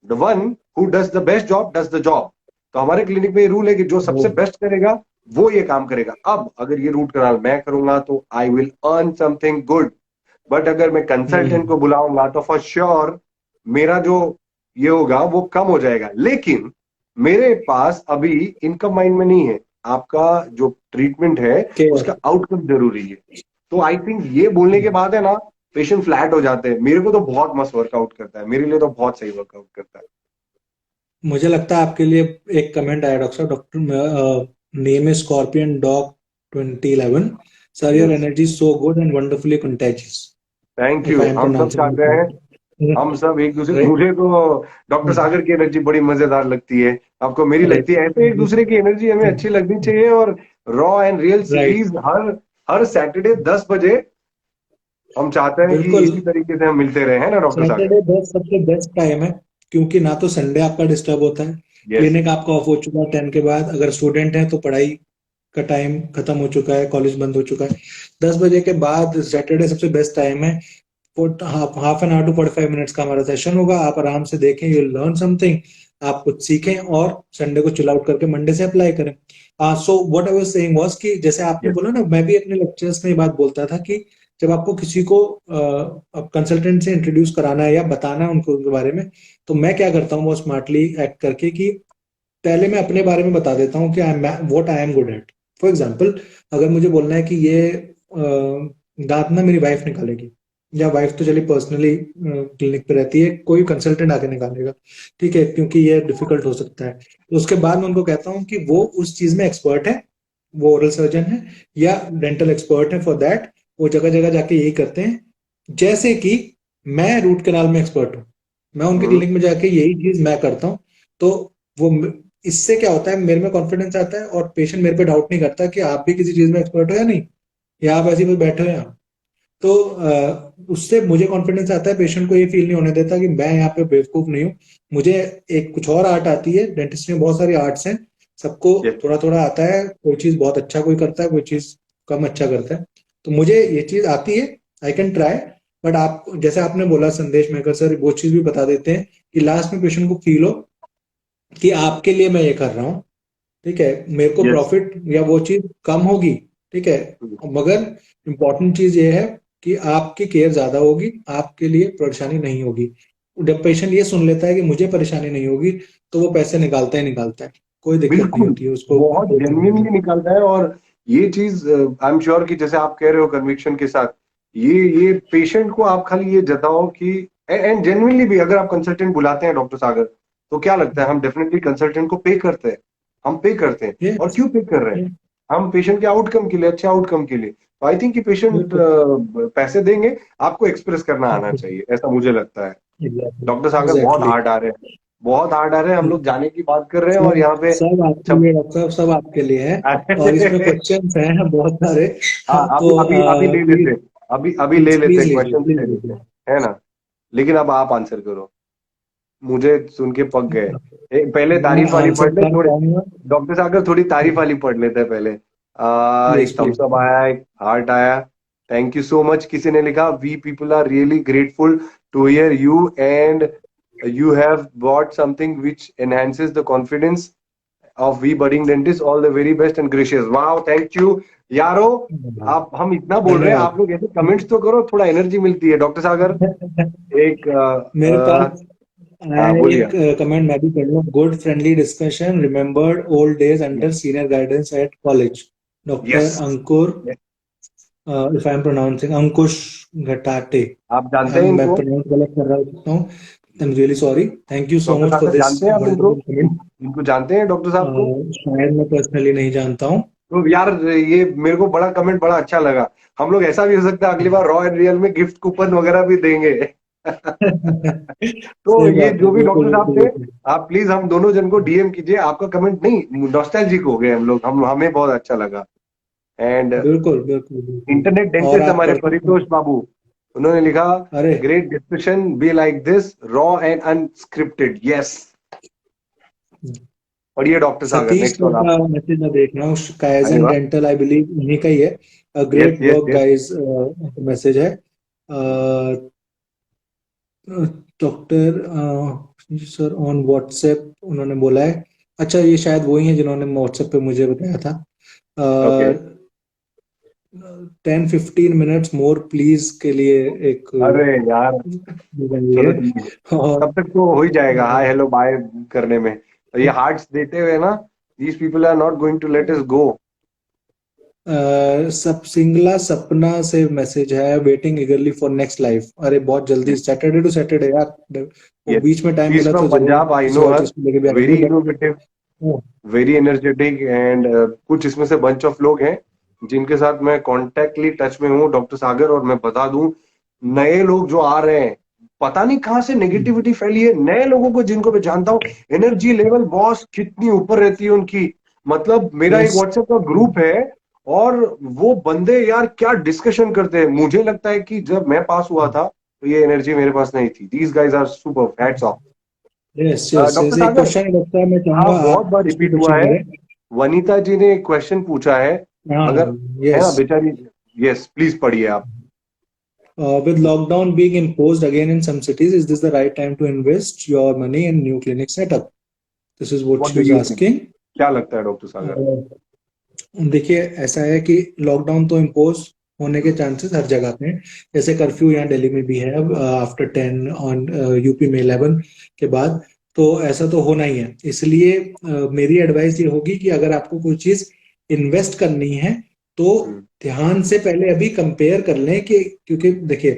the one who does the best job does the job. तो हमारे क्लिनिक में ये रूल है कि जो सबसे वो बेस्ट करेगा वो ये काम करेगा। अब अगर ये रूट कनाल मैं करूंगा तो I will earn something good, but अगर मैं कंसल्टेंट हम्म को बुलाऊंगा तो फॉर श्योर मेरा जो ये होगा वो कम हो जाएगा। लेकिन मेरे पास अभी इनकम माइंड में नहीं है, आपका जो ट्रीटमेंट है केयर। उसका आउटकम जरूरी है। तो आई थिंक ये बोलने के बाद है ना, पेशेंट फ्लैट हो जाते हैं। मेरे को तो बहुत मस्त वर्कआउट करता है, मेरे लिए तो बहुत सही वर्कआउट करता है। मुझे लगता है आपके लिए एक कमेंट आया डॉक्टर साहब, doctor name is scorpion dog 2011, sir your yes, energy so good and wonderfully contagious, thank if you. I am हम सब प्रोनाउंसिंग चाहते हैं, हम सब एक दूसरे, राइट। मुझे तो डॉक्टर सागर की एनर्जी बड़ी मजेदार लगती है, आपको मेरी लगती है, ऐसे एक दूसरे की एनर्जी हमें अच्छी लगनी चाहिए। और raw and real right. Series her her Saturday 10 बजे हम चाहते हैं कि बिल्कुल। इसी तरीके से हम मिलते रहे, है ना डॉक्टर सागर? सैटरडे बेस्ट, सबसे बेस्ट टाइम है, क्योंकि ना तो संडे आपका डिस्टर्ब होता है, यस, क्लिनिक आपका ऑफ हो चुका है 10 के बाद, अगर स्टूडेंट है तो पढ़ाई का टाइम खत्म हो चुका है, कॉलेज बंद हो चुका है। 10 बजे के बाद सैटरडे सबसे बेस्ट टाइम है। Half an hour to 45 minutes का हमारा सेशन होगा, आप आराम से देखें, यू लर्न समथिंग, आप कुछ सीखें और संडे को चिल आउट करके मंडे से अप्लाई करें। So what I was saying was कि जैसे आपने यस, बोला ना, मैं भी अपने लेक्चर्स में ये बात बोलता था कि जब आपको किसी को कंसल्टेंट से इंट्रोड्यूस कराना है या बताना है उनको उनके बारे में, तो मैं क्या करता हूँ वो स्मार्टली एक्ट करके कि पहले मैं अपने बारे में बता देता हूँ कि I am what I am good at. For example, अगर मुझे बोलना है कि ये दांत ना मेरी वाइफ निकालेगी, या वाइफ तो चलिए पर्सनली क्लिनिक पे रहती है, कोई कंसल्टेंट आके निकालेगा, ठीक है, क्योंकि ये डिफिकल्ट हो सकता है, तो उसके बाद मैं उनको कहता हूँ कि वो उस चीज में एक्सपर्ट है, वो ओरल सर्जन है या डेंटल एक्सपर्ट है फॉर दैट, वो जगह जगह जाके यही करते हैं। जैसे कि मैं रूट कैनाल में एक्सपर्ट हूँ, मैं उनके हम्म, क्लिनिक में जाके यही चीज मैं करता हूँ, तो वो इससे क्या होता है, मेरे में कॉन्फिडेंस आता है और पेशेंट मेरे पे डाउट नहीं करता कि आप भी किसी चीज में एक्सपर्ट हो या नहीं, या आप ऐसे ही बस बैठे हो यहाँ। तो उससे मुझे कॉन्फिडेंस आता है, पेशेंट को ये फील नहीं होने देता कि मैं यहाँ पे बेवकूफ नहीं हूँ। मुझे एक कुछ और आर्ट आती है, डेंटिस्ट में बहुत सारी आर्ट्स हैं, सबको यस, थोड़ा थोड़ा आता है, कोई चीज बहुत अच्छा कोई करता है, कोई चीज कम अच्छा करता है, तो मुझे ये चीज आती है, आई कैन ट्राई। बट आप जैसे आपने बोला संदेश मेकर सर वो चीज भी बता देते हैं कि लास्ट में पेशेंट को फील हो कि आपके लिए मैं ये कर रहा हूँ, ठीक है, मेरे को यस, प्रॉफिट या वो चीज कम होगी, ठीक है, मगर इम्पोर्टेंट चीज ये है कि आपकी केयर ज्यादा होगी, आपके लिए परेशानी नहीं होगी। जब पेशेंट ये सुन लेता है कि मुझे परेशानी नहीं होगी, तो वो पैसे निकालता ही निकालता है, कोई दिक्कत नहीं बिल्कुल, होती है उसको, बहुत कोई प्रॉब्लम नहीं। जेन्युइनली निकलता है। और ये चीज आई एम श्योर कि जैसे आप कह रहे हो कन्विक्शन के साथ, ये पेशेंट को आप खाली ये जताओ कि, एंड जेन्युइनली भी अगर आप कंसल्टेंट बुलाते हैं डॉक्टर सागर, तो क्या लगता है, हम डेफिनेटली कंसल्टेंट को पे करते हैं, हम पे करते हैं। ये और क्यों पे कर रहे हैं? हम पेशेंट के आउटकम के लिए, अच्छे आउटकम के लिए। तो आई थिंक कि पेशेंट बिल्कुल। पैसे देंगे, आपको एक्सप्रेस करना आना चाहिए, ऐसा मुझे लगता है। एग्जैक्टली। डॉक्टर सागर बहुत एग्जैक्टली। हार्ड आ रहे हैं, बहुत हार्ड आ रहे हैं। हम लोग जाने की बात कर रहे हैं और सब यहाँ पे सब आपके छप लिए डॉक्टर साहब, सब आपके लिए है, और इसमें क्वेश्चंस हैं बहुत सारे। हाँ, अभी तो अभी अभी ले लेते प्लीज, हैं, अभी अभी ले प्लीज लेते प्लीज हैं, लीजिए, क्वेश्चन प्लीज ले लेते लीजिए। हैं, है ना? लेकिन अब आप आंसर करो, मुझे सुन के पक गए। पहले मैं तारीफ वाली आंसर पढ़ ले कर थोड़ी, पाऊंगा। डॉक्टर सागर थोड़ी तारीफ वाली पढ़ लेते हैं पहले। प्लीज एक प्लीज। थम्स अप आया, एक हार्ट आया। Thank you so much. किसी ने लिखा, we people are really grateful to hear you and you have bought something which enhances the confidence of we budding dentists. All the very best and gracious. Wow, thank you यारो। आप, हम इतना बोल रहे हैं, धन्यवाद। आप लोग ऐसे कमेंट्स तो करो, थोड़ा एनर्जी मिलती है। डॉक्टर सागर एक मेरे पास हाँ बोलिए। एक कमेंट मैं भी कर लूँ, good friendly discussion, remembered old days under senior guidance at college, yes, doctor Ankur, if I am pronouncing Ankush Ghatate, आप जानते हैं मैं इनको? प्रोनाउंस गलत कर रहा हूँ, आई am really sorry, thank you so doctor much for Sagar this जानते हैं आप इनको? Wonderful comment. इनको जानते हैं डॉक्टर साहब को? शायद मैं पर्सनली नहीं जानता हूँ। तो यार, ये मेरे को बड़ा कमेंट बड़ा अच्छा लगा। हम लोग ऐसा भी हो सकता है अगली बार रॉ एंड रियल में गिफ्ट कूपन वगैरह भी देंगे। तो सही ये बात है, जो भी बिल्कुल डॉक्टर साहब बिल्कुल थे, बिल्कुल। आप प्लीज हम दोनों जन को डीएम कीजिए। आपका कमेंट नहीं, नॉस्टैल्जिक हो गए हम लोग, हम हमें बहुत अच्छा लगा। एंड बिल्कुल बिल्कुल बिल्कुल। इंटरनेट और डेंटिस्ट आप हमारे करते परितोष हैं। बाबू, उन्होंने लिखा, अरे great discussion be like this raw and unscripted. Yes, पढ़िए डॉक्टर सागर, सतीश नेक्स्ट सर वन आप। का मैसेज मैं देख रहा हूँ, अरे काइजन वाह, डेंटल आई बिलीव उन्हीं का ही है, yes great yes work yes. Guys, message है। डॉक्टर सर ऑन व्हाट्सएप उन्होंने बोला है। अच्छा, ये शायद वही है जिन्होंने व्हाट्सएप पे मुझे बताया था। ओके। 10-15 मिनट्स मोर प्लीज के लिए एक अरे यार, बताइए चलो है। ठीक है, और तब तक तो हो ही जाएगा हाय हेलो बाय करने में। ये हार्ट्स देते हुए ना, these people are not going to let us go. सब सिंगला सपना से मैसेज है, waiting eagerly for next life. अरे बहुत जल्दी, सैटरडे टू सैटरडे यार, वो यस, बीच में टाइम शी इज मिला फ्रॉम तो जरूर पंजाब, आई किसी नो और हर, चीज को लेके भी वेरी आएंगे, but innovative, very energetic and कुछ इसमें से बंच ऑफ लोग हैं जिनके साथ मैं कॉन्टेक्टली टच में हूँ डॉक्टर सागर। और मैं बता दूं, नए लोग जो आ रहे हैं, पता नहीं कहाँ से नेगेटिविटी फैली है, नए लोगों को जिनको मैं जानता हूँ, एनर्जी लेवल बॉस कितनी ऊपर रहती है उनकी। मतलब मेरा एक यस। व्हाट्सएप का ग्रुप है, और वो बंदे यार क्या डिस्कशन करते हैं। मुझे लगता है कि जब मैं पास हुआ था तो ये एनर्जी मेरे पास नहीं थी। These guys are super, hats off. Yes yes doctor yes, एक सागर, क्वेश्चन लगता है, मैं हाँ चाहूंगा बहुत आप बार उस पर रिपीट हुआ क्वेश्चन है। करें। वनीता जी ने एक क्वेश्चन पूछा है, हाँ। अगर, है ना यस। बेचारी। यस, प्लीज पढ़िए आप। With lockdown being imposed again in some cities, is this the right time to invest your money in new clinic setup? This is what what she do was you think, asking. क्या लगता है डॉक्टर सागर? Uh, देखिए, ऐसा है कि लॉकडाउन तो इम्पोज होने के चांसेस हर जगह पे हैं। जैसे कर्फ्यू यहाँ दिल्ली में भी है आफ्टर 10 ऑन यूपी में 11 के बाद। तो ऐसा तो होना ही है, इसलिए मेरी एडवाइस ये होगी कि अगर आपको कोई चीज इन्वेस्ट करनी है तो हम्म, ध्यान से पहले अभी कंपेयर कर लें कि, क्योंकि देखिए,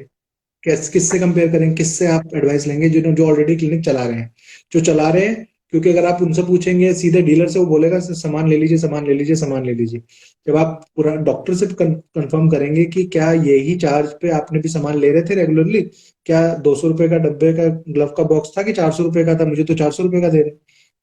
किससे कंपेयर करें, किससे आप एडवाइस लेंगे, जो जो ऑलरेडी क्लिनिक चला रहे हैं, जो चला रहे हैं। क्योंकि अगर आप उनसे पूछेंगे सीधे डीलर से, वो बोलेगा सामान ले लीजिए, सामान ले लीजिए, सामान ले लीजिए। जब आप पूरा डॉक्टर से कंफर्म करेंगे कि क्या यही चार्ज पे आपने भी सामान ले रहे थे रेगुलरली, क्या 200 रुपए का डब्बे का ग्लव का बॉक्स था कि 400 रुपए का था, मुझे तो 400 रुपए का दे रहे।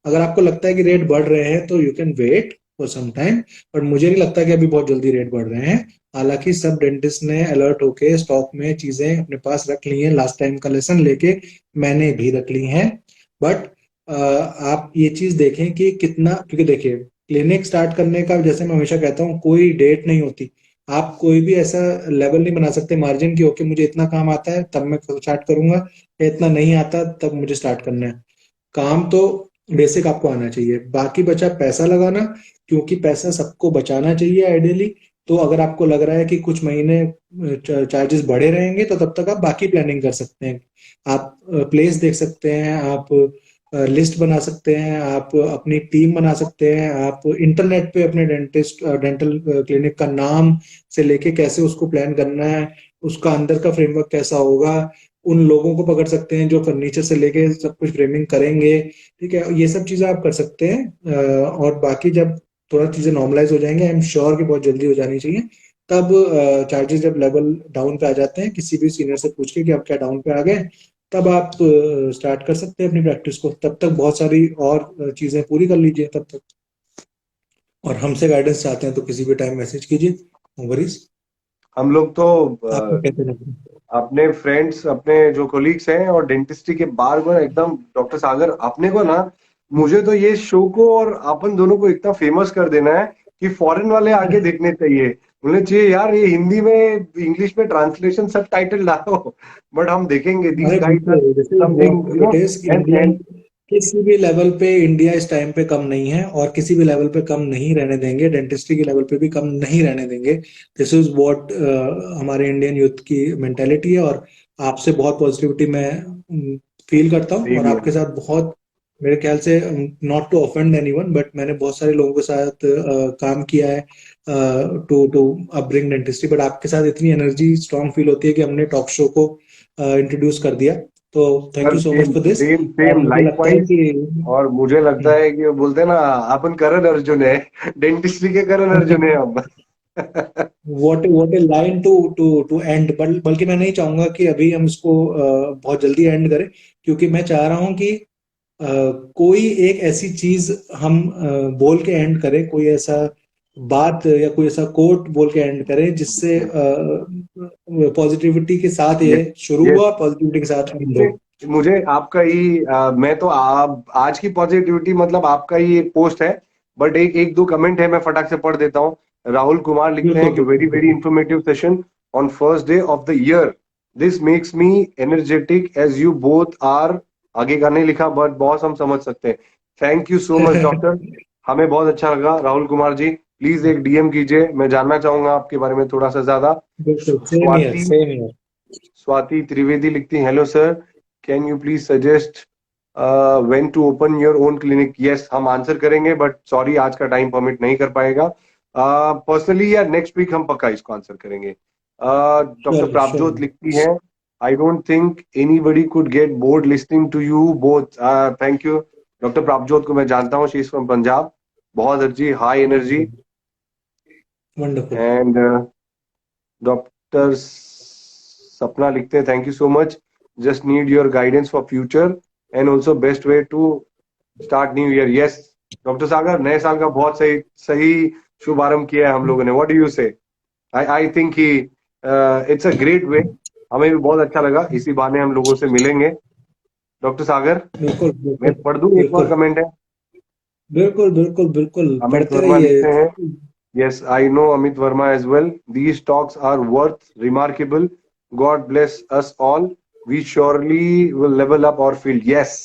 अगर आपको लगता है कि रेट बढ़ रहे हैं तो you can wait for some time, but मुझे नहीं लगता कि अभी बहुत जल्दी रेट बढ़ रहे हैं। हालांकि सब डेंटिस्ट ने अलर्ट होके स्टॉक में चीजें अपने पास रख ली हैं, लास्ट टाइम का लेसन लेके मैंने भी रख ली हैं। बट आप ये चीज देखें कि कितना, क्योंकि देखिए, क्लिनिक स्टार्ट करने का, जैसे मैं हमेशा कहता हूँ, कोई डेट नहीं होती। आप कोई भी ऐसा लेवल नहीं बना सकते मार्जिन की, ओके मुझे इतना काम आता है तब मैं स्टार्ट करूंगा, या इतना नहीं आता तब मुझे स्टार्ट करना है। काम तो बेसिक आपको आना चाहिए, बाकी बचा पैसा लगाना, क्योंकि पैसा सबको बचाना चाहिए आइडियली। तो अगर आपको लग रहा है कि कुछ महीने चार्जेस बढ़े रहेंगे, तो तब तक आप बाकी प्लानिंग कर सकते हैं। आप प्लेस देख सकते हैं, आप लिस्ट बना सकते हैं, आप अपनी टीम बना सकते हैं, आप इंटरनेट पे अपने डेंटल क्लिनिक का नाम से लेके कैसे उसको प्लान करना है, उसका अंदर का फ्रेमवर्क कैसा होगा, उन लोगों को पकड़ सकते हैं जो फर्नीचर से लेके सब कुछ फ्रेमिंग करेंगे। ठीक है, ये सब चीजें आप कर सकते हैं। और बाकी जब थोड़ा चीजें नॉर्मलाइज हो जाएंगे, आई एम श्योर कि बहुत जल्दी हो जानी चाहिए, तब चार्जेस जब लेवल डाउन पे आ जाते हैं, किसी भी सीनियर से पूछ के कि आप क्या डाउन पे आ गए, तब आप स्टार्ट कर सकते हैं अपनी प्रैक्टिस को। तब तक बहुत सारी और चीजें पूरी कर लीजिए तब तक। और हमसे गाइडेंस चाहते हैं तो किसी भी टाइम मैसेज कीजिए, नो वरीज। हम लोग तो आपको कैसे लगता है? अपने फ्रेंड्स, अपने जो कोलीग्स हैं और डेंटिस्ट्री के बार में एकदम, डॉक्टर सागर अपने को ना, मुझे तो ये शो को और अपन दोनों को इतना फेमस कर देना है कि फॉरेन वाले आके देखने चाहिए। उन्हें चाहिए यार ये हिंदी में, इंग्लिश में ट्रांसलेशन सब टाइटल डालो, बट हम देखेंगे दीज अरे गाइस आर बिल्कुल, जैसे something it is and Indian, and किसी भी लेवल पे इंडिया इस टाइम पे कम नहीं है, और किसी भी लेवल पे कम नहीं रहने देंगे, डेंटिस्ट्री के लेवल पे भी कम नहीं रहने देंगे। दिस इज व्हाट हमारे इंडियन यूथ की मेंटेलिटी है। और आपसे बहुत पॉजिटिविटी मैं फील करता हूँ, और आपके साथ बहुत, मेरे ख्याल से, not to offend anyone, but मैंने बहुत सारे लोगों के साथ काम किया है to to upbring dentistry, but आपके साथ इतनी एनर्जी स्ट्रांग फील होती है कि हमने टॉक शो को इंट्रोड्यूस कर दिया। तो thank sir you so much same for this. Same और सेम मुझे लगता है लाइकवाइज। कि और मुझे लगता है कि वो बोलते हैं ना, अपन करण अर्जुन है, डेंटिस्ट्री के करण अर्जुन है हम। What a line to to to end, बल्कि मैं नहीं चाहूंगा कि अभी हम इसको बहुत जल्दी एंड करें, क्योंकि मैं चाह रहा हूं कि अ, कोई एक ऐसी चीज हम बोल के एंड करें, कोई ऐसा बात या कोई ऐसा कोट बोल के एंड करें जिससे पॉजिटिविटी के साथ ये यस, शुरू यस। हुआ, पॉजिटिविटी के साथ एंड हो। मुझे मुझे आपका ही मैं तो आप आज की पॉजिटिविटी मतलब आपका ही एक पोस्ट है, बट एक एक दो कमेंट है, मैं फटाक से पढ़ देता हूँ। राहुल कुमार लिखते हैं बिल्कुल कि वेरी बिल्कुल वेरी बिल्कुल। Informative session on first day of the year. This makes me energetic as you both are. आगे का नहीं लिखा बट बॉस हम समझ सकते हैं। Thank you so much doctor, हमें बहुत अच्छा लगा। राहुल कुमार जी प्लीज एक डीएम कीजिए, मैं जानना चाहूंगा आपके बारे में थोड़ा सा ज्यादा। बिल्कुल same year Swati, same year. Swati Trivedi लिखती हैं, hello sir, can you please suggest when to open your own clinic. Yes, हम आंसर करेंगे बट सॉरी आज का टाइम परमिट नहीं कर पाएगा। पर्सनली या नेक्स्ट वीक हम पक्का इसको आंसर करेंगे। Doctor surely Prabhjot surely. लिखती हैं, I don't think anybody could get board listing to you both. Thank you. Doctor Prabhjot को मैं जानता हूँ, शी इज फ्रॉम पंजाब, बहुत अच्छी high energy. Wonderful wonderful. And doctor Sapna लिखते हैं, thank you so much, just need your guidance for future and also best way to start new year. Yes doctor Sagar, नए साल का बहुत सही सही शुभारंभ किया है हम लोगों ने। व्हाट डू यू से? आई think he it's a great way. हमें भी बहुत अच्छा लगा, इसी बहाने हम लोगों से मिलेंगे। डॉक्टर सागर, बिल्कुल मैं बिल्कुल पढ़ दूं, एक और बिल्कुल कमेंट है। बिल्कुल बिल्कुल बिल्कुल अमित पढ़ते वर्मा रहिए। लिखते हैं, yes, I know Amit Verma as well. These talks are worth remarkable. God bless us all. We surely will level up our field. Yes,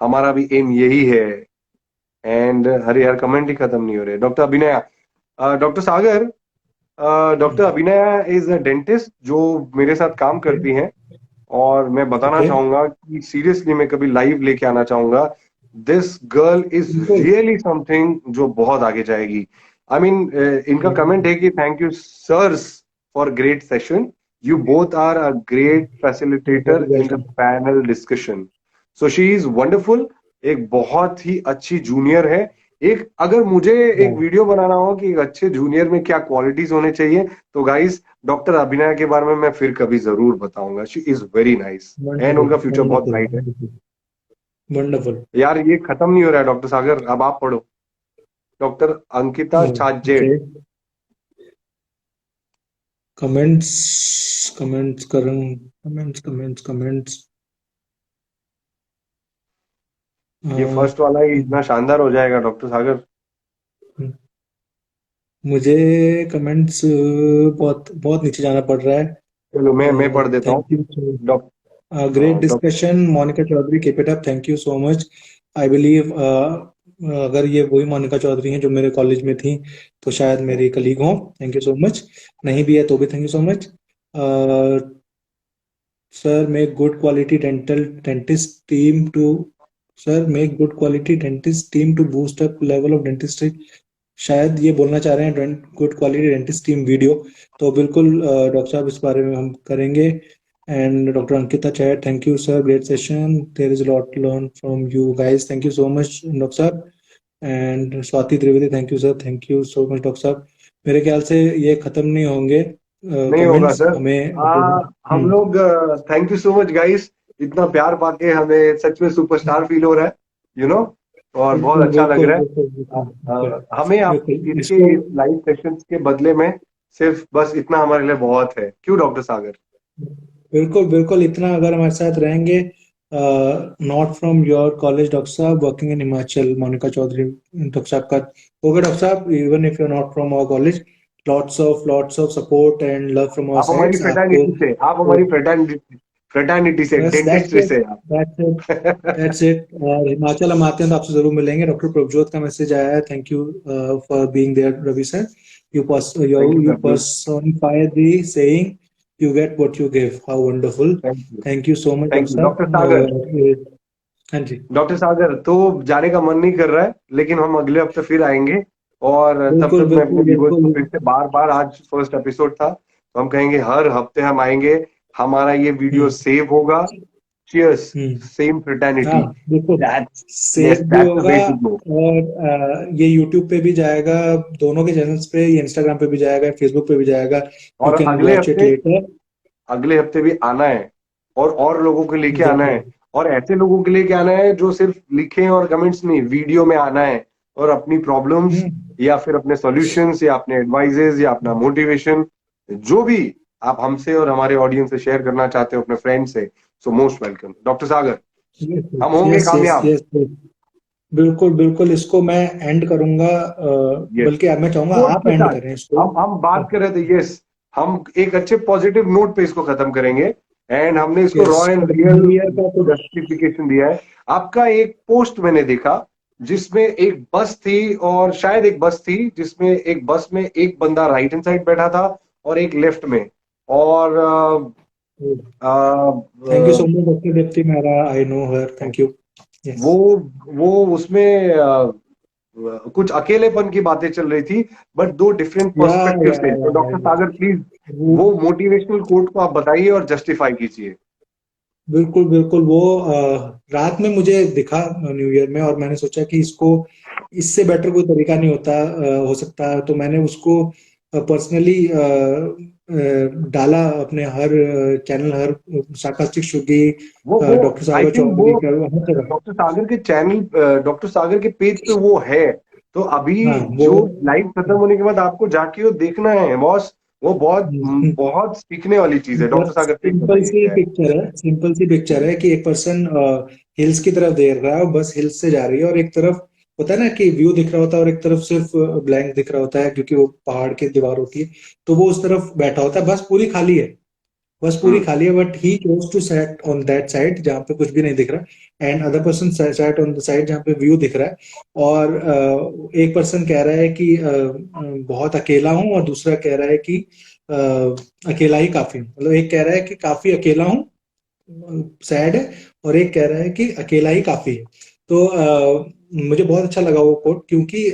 हमारा भी एम यही है। एंड अरे यार कमेंट ही खत्म नहीं हो रहे। Doctor Abhinaya, doctor Sagar, doctor Abhinaya is a dentist जो मेरे साथ काम करती हैं, और मैं बताना ओके चाहूंगा कि सीरियसली मैं कभी लाइव लेके आना चाहूंगा। दिस गर्ल इज बिल्कुल रियली समथिंग जो बहुत आगे जाएगी। आई मीन इनका कमेंट है कि thank you sirs for great session, you both are a great facilitator very in the welcome. Panel discussion. So she is wonderful, एक बहुत ही अच्छी जूनियर है। एक अगर मुझे एक वीडियो बनाना हो कि एक अच्छे जूनियर में क्या क्वालिटीज होने चाहिए, तो गाइस डॉक्टर अभिनय के बारे में मैं फिर कभी जरूर बताऊंगा। She is very nice and wonderful उनका फ्यूचर बहुत वंडरफुल ब्राइट है। Wonderful wonderful. यार ये खत्म नहीं हो रहा है डॉक्टर सागर, अब आप पढ़ो। Doctor Ankita okay Chhajed, comments comments करूं कमेंट्स कमेंट्स कमेंट्स। ये फर्स्ट वाला ही इतना शानदार हो जाएगा डॉक्टर सागर। मुझे कमेंट्स बहुत बहुत नीचे जाना पड़ रहा है। चलो मैं पढ़ देता थैंक हूँ। You. Doctor great doctor discussion Monica Chaudhary, keep it up, thank you so much. I believe अगर ये वही मोनिका चौधरी हैं जो मेरे कॉलेज में थी तो शायद मेरी कलीग हों। Thank you so much. नहीं भी है तो भी thank you so much. Sir make good quality dental dentist team to sir make good quality dentist team to boost up level of dentistry. शायद ये बोलना चाह रहे हैं good quality dentist team video. तो बिल्कुल डॉक्टर साहब इस बारे में हम करेंगे। And doctor Ankita chat, thank you sir, great session, there is lot to learn from you guys, thank you so much doctor साहब। And Swati Trivedi, thank you sir, thank you so much doctor साहब। मेरे ख्याल से ये खत्म नहीं होंगे नहीं होगा कमेंट्स सर। हमें। हम लोग, thank you so much guys, इतना प्यार पाके हमें सच में सुपरस्टार फील हो रहा है, यू नो, और बहुत बिल्कुल अच्छा लग बिल्कुल रहा है। बिल्कुल बिल्कुल बिल्कुल हमें आप बिल्कुल इसके इसको इस लाइव सेशंस के बदले में सिर्फ बस इतना हमारे लिए बहुत है, क्यों डॉक्टर सागर? बिल्कुल बिल्कुल इतना अगर हमारे साथ रहेंगे। Not from your college doctor साहब, working in Himachal, Monika Chaudhary doctor साहब का होगा डॉक्टर साहब। Even if you are not from our college, lots of support and love from our आप हमारी साइड्स आपको। फ्रेटर्निटी से, आप हमारी फ्रेटर्निटी फ्रेटर्निटी से, बस डेंटिस्ट्री से आप। That's it that's it. और हिमाचल हम आते हैं तो आपसे जरूर मिलेंगे। डॉक्टर प्रभजोत का मैसेज आया है, thank you for being there Ravi sir. Thank you you sir, personify the saying you get what you give, how wonderful। Thank you, thank you so much thank doctor you doctor साहब। सागर। हाँ जी। डॉक्टर सागर तो जाने का मन नहीं कर रहा है, लेकिन हम अगले हफ्ते फिर आएंगे, और तब बिल्कुल तक मैं अपने बिल्कुल व्यूवर्स को बिल्कुल। फिर से बार बार, आज फर्स्ट एपिसोड था तो हम कहेंगे हर हफ्ते हम आएंगे, हमारा ये वीडियो हम्म सेव होगा। चियर्स, हम्म। सेम हाँ फ्रेटर्निटी। बिल्कुल दैट्स, सेव यस, भी दैट्स द होगा। Way to go. और ये यूट्यूब पे भी जाएगा, दोनों के चैनल्स पे, ये इंस्टाग्राम पे भी जाएगा, फेसबुक पे भी जाएगा। यू और कैन वॉच इट लेटर। अगले हफ्ते भी आना है, और लोगों को लेके आना एग्जैक्टली। है, और ऐसे लोगों के लेके आना है जो सिर्फ लिखें और कमेंट्स नहीं, वीडियो में आना है, और अपनी प्रॉब्लम्स हम्म या फिर अपने सॉल्यूशंस या अपने एडवाइजेज या अपना मोटिवेशन, जो भी आप हमसे और हमारे ऑडियंस से शेयर करना चाहते हो अपने फ्रेंड से, सो मोस्ट वेलकम डॉक्टर सागर। हम होंगे यस यस कामयाब। यस। बिल्कुल बिल्कुल इसको मैं एंड करूंगा। यस, बल्कि अब मैं चाहूंगा कोट आप के एंड साथ, करें इसको। हम बात कर रहे थे, यस, हम एक अच्छे पॉजिटिव नोट पे इसको खत्म करेंगे। एंड हमने इसको यस, रॉ एंड और रियल न्यू ईयर का कुछ। जस्टिफिकेशन दिया है। आपका एक पोस्ट मैंने देखा जिसमें एक बस थी, और शायद एक बस थी जिसमें एक बस में एक बंदा राइट हैंड साइड बैठा था और एक लेफ्ट में, और uh, thank you so uh, much doctor Deepti Mehra, I know her, thank you. वो यस। वो उसमें कुछ अकेलेपन की बातें चल रही थी, बट दो डिफरेंट या पर्सपेक्टिव या थे। तो या डॉक्टर सागर प्लीज वो वो मोटिवेशनल कोट को आप बताइए और जस्टिफाई कीजिए। बिल्कुल बिल्कुल, वो रात में मुझे दिखा न्यू ईयर में, और मैंने सोचा कि इसको इससे बेटर कोई तरीका नहीं होता हो सकता, तो मैंने उसको पर्सनली डाला अपने हर चैनल, हर साकास्टिक शुगी, वो डॉक्टर आई सागर थिंक वो चौधरी का, हर जगह। डॉक्टर सागर के चैनल, डॉक्टर सागर के पेज पे वो है। तो अभी हाँ वो जो लाइव खत्म होने के बाद आपको जाके वो देखना है बॉस। वो बहुत बहुत सीखने वाली चीज है। डॉक्टर मतलब सागर प्लीज सिंपल बताइए सी क्या है। पिक्चर है, सिंपल सी पिक्चर है कि एक पर्सन हिल्स की तरफ देख रहा है, और बस हिल्स से जा रही है, और एक तरफ होता है ना कि व्यू दिख रहा होता है, और एक तरफ सिर्फ ब्लैंक दिख रहा होता है क्योंकि वो पहाड़ की दीवार होती है। तो वो उस तरफ बैठा होता है, बस पूरी खाली है, बस पूरी हम्म। खाली है, but he chose to set on that side जहाँ पे कुछ भी नहीं दिख रहा, and other person set on the side जहाँ पे व्यू दिख रहा है। और एक पर्सन कह रहा है कि बहुत अकेला हूँ, और दूसरा कह रहा है कि अकेला ही काफी हूँ। मतलब एक कह रहा है कि काफी अकेला हूँ, सैड है, और एक कह रहा है कि अकेला ही काफी है। तो मुझे बहुत अच्छा लगा वो कोट, क्योंकि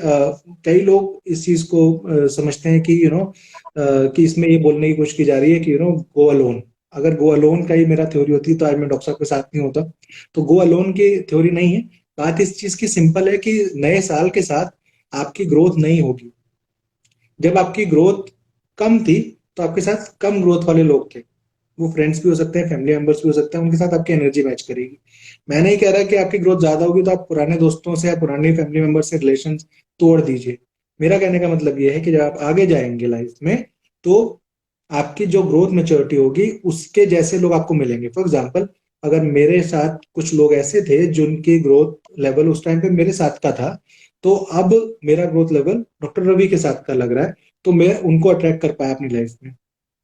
कई लोग इस चीज को समझते हैं कि कि इसमें ये बोलने की कोशिश की जा रही है कि गो अलोन। अगर गो अलोन का ही मेरा थ्योरी होती तो आज मैं डॉक्टर साहब के साथ नहीं होता। तो गो अलोन की थ्योरी नहीं है। बात इस चीज की सिंपल है कि नए साल के साथ आपकी ग्रोथ नहीं होगी। जब आपकी ग्रोथ कम थी, तो आपके साथ कम ग्रोथ वाले लोग थे। वो फ्रेंड्स भी हो सकते हैं, फैमिली मेंबर्स भी हो सकते हैं, उनके साथ आपकी एनर्जी मैच करेगी। मैं नहीं कह रहा कि आपकी ग्रोथ ज्यादा होगी तो आप पुराने दोस्तों से या पुराने फैमिली मेंबर से रिलेशन तोड़ दीजिए। मेरा कहने का मतलब ये है कि जब आप आगे जाएंगे लाइफ में, तो आपकी जो ग्रोथ मैच्योरिटी होगी उसके जैसे लोग आपको मिलेंगे। फॉर एग्जाम्पल, अगर मेरे साथ कुछ लोग ऐसे थे जिनकी ग्रोथ लेवल उस टाइम पे मेरे साथ का था, तो अब मेरा ग्रोथ लेवल डॉक्टर रवि के साथ का लग रहा है, तो मैं उनको अट्रैक्ट कर पाया अपनी लाइफ में।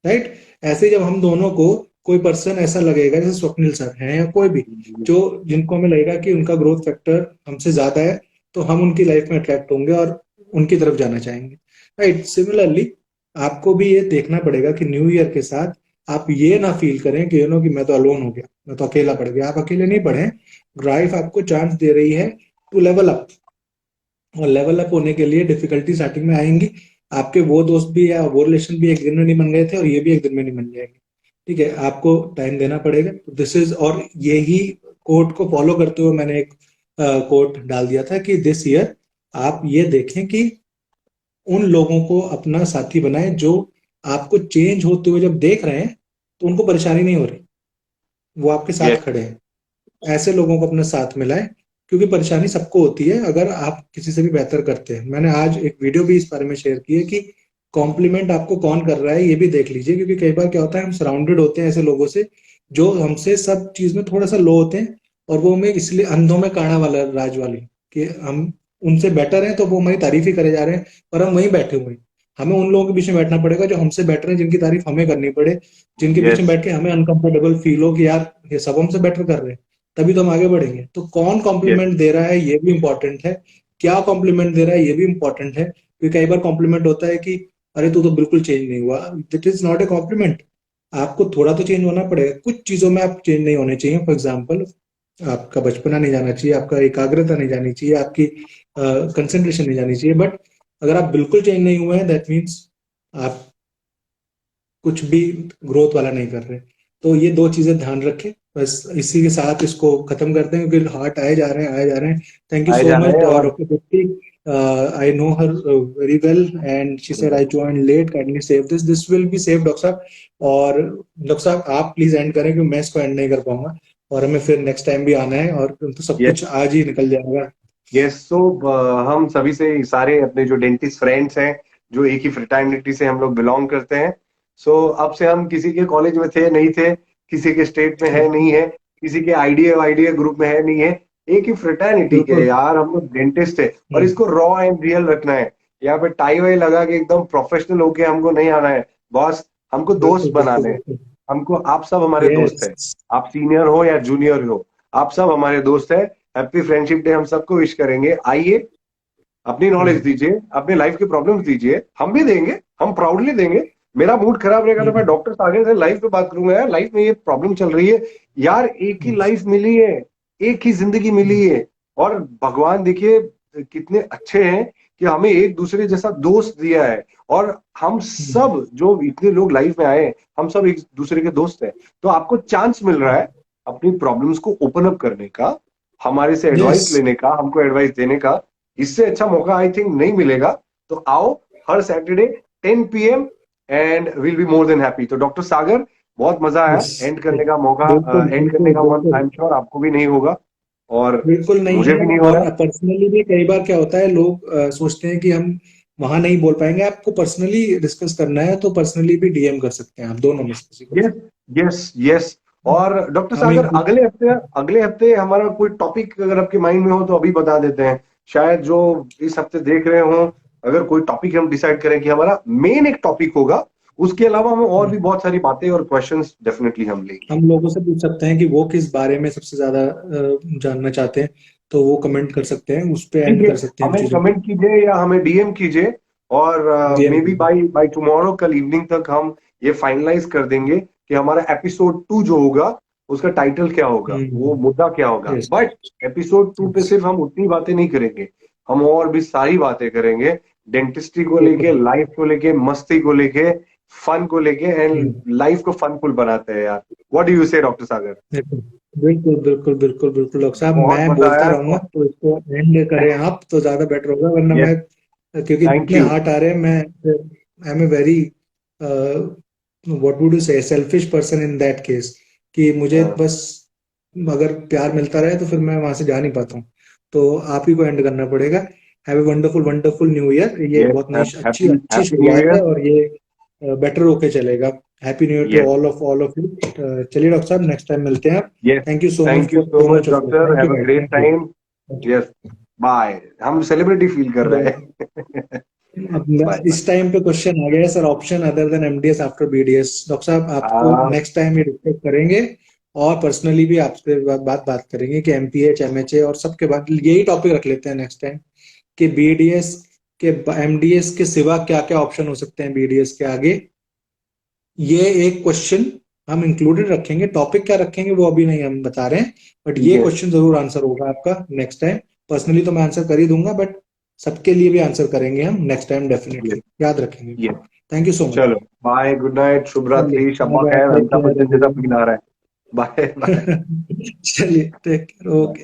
राइट। ऐसे ही जब हम दोनों को कोई पर्सन ऐसा लगेगा, जैसे स्वप्निल सर हैं या कोई भी, जो जिनको हमें लगेगा कि उनका ग्रोथ फैक्टर हमसे ज्यादा है, तो हम उनकी लाइफ में अट्रैक्ट होंगे और उनकी तरफ जाना चाहेंगे। राइट। सिमिलरली आपको भी ये देखना पड़ेगा कि न्यू ईयर के साथ आप ये ना फील करें कि कि मैं तो अलोन हो गया, मैं तो अकेला पड़ गया। आप अकेले नहीं पड़े। लाइफ आपको चांस दे रही है टू लेवल अप, और लेवल अप होने के लिए डिफिकल्टी स्टार्टिंग में आएंगी। आपके वो दोस्त भी या वो रिलेशन भी एक दिन में नहीं बन गए थे, और ये भी एक दिन में नहीं बन जाएंगे। ठीक है, आपको टाइम देना पड़ेगा। दिस इज, और यही कोट को फॉलो करते हुए मैंने एक कोट डाल दिया था कि दिस ईयर आप ये देखें कि उन लोगों को अपना साथी बनाएं जो आपको चेंज होते हुए जब देख रहे हैं तो उनको परेशानी नहीं हो रही, वो आपके साथ यस। खड़े हैं। ऐसे लोगों को अपने साथ मिलाएं, क्योंकि परेशानी सबको होती है अगर आप किसी से भी बेहतर करते हैं। मैंने आज एक वीडियो भी इस बारे में शेयर की है कि कॉम्प्लीमेंट आपको कौन कर रहा है ये भी देख लीजिए, क्योंकि कई बार क्या होता है, हम सराउंडेड होते हैं ऐसे लोगों से जो हमसे सब चीज में थोड़ा सा लो होते हैं, और वो हमें इसलिए अंधों में काना वाला राज वाली, कि हम उनसे बेटर हैं तो वो हमारी तारीफ ही करे जा रहे हैं, पर हम वहीं बैठे हुए हैं। हमें उन लोगों के बीच में बैठना पड़ेगा जो हमसे बेटर है, जिनकी तारीफ हमें करनी पड़े, जिनके बीच में यस। बैठ के हमें अनकंफर्टेबल फील हो कि यार ये सब हमसे बेटर कर रहे हैं, तभी तो हम आगे बढ़ेंगे। तो कौन यस। कॉम्प्लीमेंट दे रहा है ये भी इंपॉर्टेंट है, क्या कॉम्प्लीमेंट दे रहा है ये भी इंपॉर्टेंट है। क्योंकि कई बार कॉम्प्लीमेंट होता है कि अरे तू तो बिल्कुल चेंज नहीं हुआ, that is not a compliment. आपको थोड़ा तो चेंज होना पड़ेगा, कुछ चीजों में आप चेंज नहीं होने चाहिए। फॉर एग्जाम्पल, आपका बचपना नहीं जाना चाहिए, आपका एकाग्रता नहीं जानी चाहिए, आपकी कंसेंट्रेशन नहीं जानी चाहिए। बट अगर आप बिल्कुल चेंज नहीं हुए हैं, दैट मीन्स आप कुछ भी ग्रोथ वाला नहीं कर रहे। तो ये दो चीजें ध्यान रखें। बस इसी के साथ इसको खत्म करते हैं, क्योंकि हार्ट आए जा रहे हैं, आए जा रहे हैं। थैंक यू आए सो जा रहे मच हैं। और doctor Deepti. I know her very well, and she said I join late, kindly save this will be save doctor साहब। और डॉक्टर साहब आप प्लीज एंड करें, क्योंकि मैं इसको एंड नहीं कर पाऊंगा, और हमें फिर नेक्स्ट टाइम भी आना है, और तो सब यस। कुछ आज ही निकल जाएगा। यस। सो हम सभी से सारे अपने जो डेंटिस्ट फ्रेंड्स हैं, जो एक ही फ्रेटर्निटी से हम लोग बिलोंग करते हैं। सो अब से हम किसी के कॉलेज में थे नहीं थे, किसी के स्टेट में है नहीं है, किसी के आईडिया आईडिया ग्रुप में है नहीं है, एक ही फ्रेटर्निटी के बिल्कुल। यार हम लोग डेंटिस्ट है। और हम्म। इसको रॉ एंड रियल रखना है। यहाँ पे टाई वाई लगा के एकदम प्रोफेशनल होके हमको नहीं आना है बॉस। हमको दोस्त बिल्कुल बिल्कुल बनाने हैं। बिल्कुल। हमको आप सब हमारे दोस्त हैं। यस। आप सीनियर हो या जूनियर हो, आप सब हमारे दोस्त हैं। हैप्पी फ्रेंडशिप डे हम सबको विश करेंगे। आइए, अपनी नॉलेज दीजिए, अपने लाइफ के प्रॉब्लम्स दीजिए, हम भी देंगे, हम प्राउडली देंगे। मेरा मूड खराब रहेगा तो मैं डॉक्टर सागर से लाइफ पे बात करूंगा, यार लाइफ में ये प्रॉब्लम चल रही है। यार एक ही लाइफ मिली है, एक ही जिंदगी मिली है, और भगवान देखिए कितने अच्छे हैं कि हमें एक दूसरे जैसा दोस्त दिया है। और हम सब जो इतने लोग लाइफ में आए हैं, हम सब एक दूसरे के दोस्त हैं। तो आपको चांस मिल रहा है अपनी प्रॉब्लम्स को ओपन अप करने का, हमारे से यस। एडवाइस लेने का, हमको एडवाइस देने का। इससे अच्छा मौका आई थिंक नहीं मिलेगा। तो आओ, हर Saturday 10 PM, and will be more than happy. तो डॉक्टर सागर, बहुत मजा आया यस। एंड करने का मौका, बिल्कुल एंड करने बिल्कुल का मन आई बिल्कुल। एम श्योर आपको भी नहीं होगा, और बिल्कुल नहीं मुझे है। भी नहीं हो और रहा है। पर्सनली भी कई बार क्या होता है, लोग सोचते हैं कि हम वहां नहीं बोल पाएंगे। आपको पर्सनली डिस्कस करना है तो पर्सनली भी डीएम कर सकते हैं आप, दोनों में से किसी को भी। Yes, yes, yes. और डॉक्टर हम सागर, इंक्लूड। अगले हफ्ते हमारा कोई टॉपिक अगर आपके माइंड में हो तो अभी बता देते हैं। शायद जो इस हफ्ते देख रहे हो, अगर कोई टॉपिक हम डिसाइड करें कि हमारा मेन एक टॉपिक होगा, उसके अलावा हम और भी बहुत सारी बातें और क्वेश्चंस डेफिनेटली हम लेंगे। हम लोगों से पूछ सकते हैं कि वो किस बारे में सबसे ज्यादा जानना चाहते हैं, तो वो कमेंट कर सकते हैं, उस पे ठीक एंड है, कर सकते हैं इन हमें चीजों को। कमेंट कीजिए या हमें डीएम कीजिए, और डीएम मे बी कीजिए। बाई बाई टुमारो, कल इवनिंग तक हम ये फाइनलाइज कर देंगे कि हमारा एपिसोड 2 जो होगा, उसका टाइटल क्या होगा, वो मुद्दा क्या होगा। यस। बट एपिसोड 2 पे यस। सिर्फ हम उतनी बातें नहीं करेंगे, हम और भी सारी बातें करेंगे। डेंटिस्ट्री को लेके, बिल्कुल। लाइफ को लेके, मस्ती को लेके, फन को लेके, एंड लाइफ को फनफुल बनाते हैं यार। व्हाट डू यू से डॉक्टर सागर? बिल्कुल बिल्कुल बिल्कुल बिल्कुल बिल्कुल डॉक्टर साहब, बहुत मैं मजा बोलता आया। रहूंगा तो इसको एंड करें आप तो ज्यादा बेटर होगा, वरना यस, मैं, क्योंकि थैंक जितने यू। हार्ट आ रहे हैं, मैं I am a very what would you say selfish person in that case, कि मुझे बस अगर प्यार मिलता रहे तो फिर मैं वहां से जा नहीं पाता हूँ। तो आप ही को एंड करना पड़ेगा। Have a wonderful wonderful new year. ये यस, बहुत नई अच्छी हैप्पी अच्छी हैप्पी न्यू शुरुआत है, ईयर। और ये बेटर होके चलेगा। Happy new year to yes, all of you. चलिए डॉक्टर साहब, नेक्स्ट टाइम मिलते हैं। Yes, thank you so much thank you for so so much much of you. Doctor, thank you have a guys. Great thank time. You. Yes, bye. हम सेलिब्रिटी फील कर रहे हैं। अब बाय इस बाय। टाइम पे क्वेश्चन आ गया है sir, option other than MDS after BDS. Doctor साहब, आपको नेक्स्ट टाइम ये डिस्कस करेंगे, और पर्सनली भी आपसे बात करेंगे कि एमपीएच एमएचए और सबके बाद यही टॉपिक रख लेते हैं नेक्स्ट टाइम, कि बीडीएस के एमडीएस के सिवा क्या क्या ऑप्शन हो सकते हैं बीडीएस के आगे। ये एक क्वेश्चन हम इंक्लूडेड रखेंगे। टॉपिक क्या रखेंगे वो अभी नहीं हम बता रहे हैं, बट ठीक ये है। क्वेश्चन जरूर आंसर होगा आपका नेक्स्ट टाइम। पर्सनली तो मैं आंसर कर ही दूंगा, बट सबके लिए भी आंसर करेंगे हम नेक्स्ट टाइम, यस, डेफिनेटली याद रखेंगे। Yes. Thank you so much. चलो, बाय, गुड नाइट, शुभ चलिए, रात्रि, बाय शब्बा बाय, खैर। टेक अमिताभ केयर बच्चन जैसा फील एवरीवन। आ रहा है। Bye bye. चलिए, टेक केयर, ओके।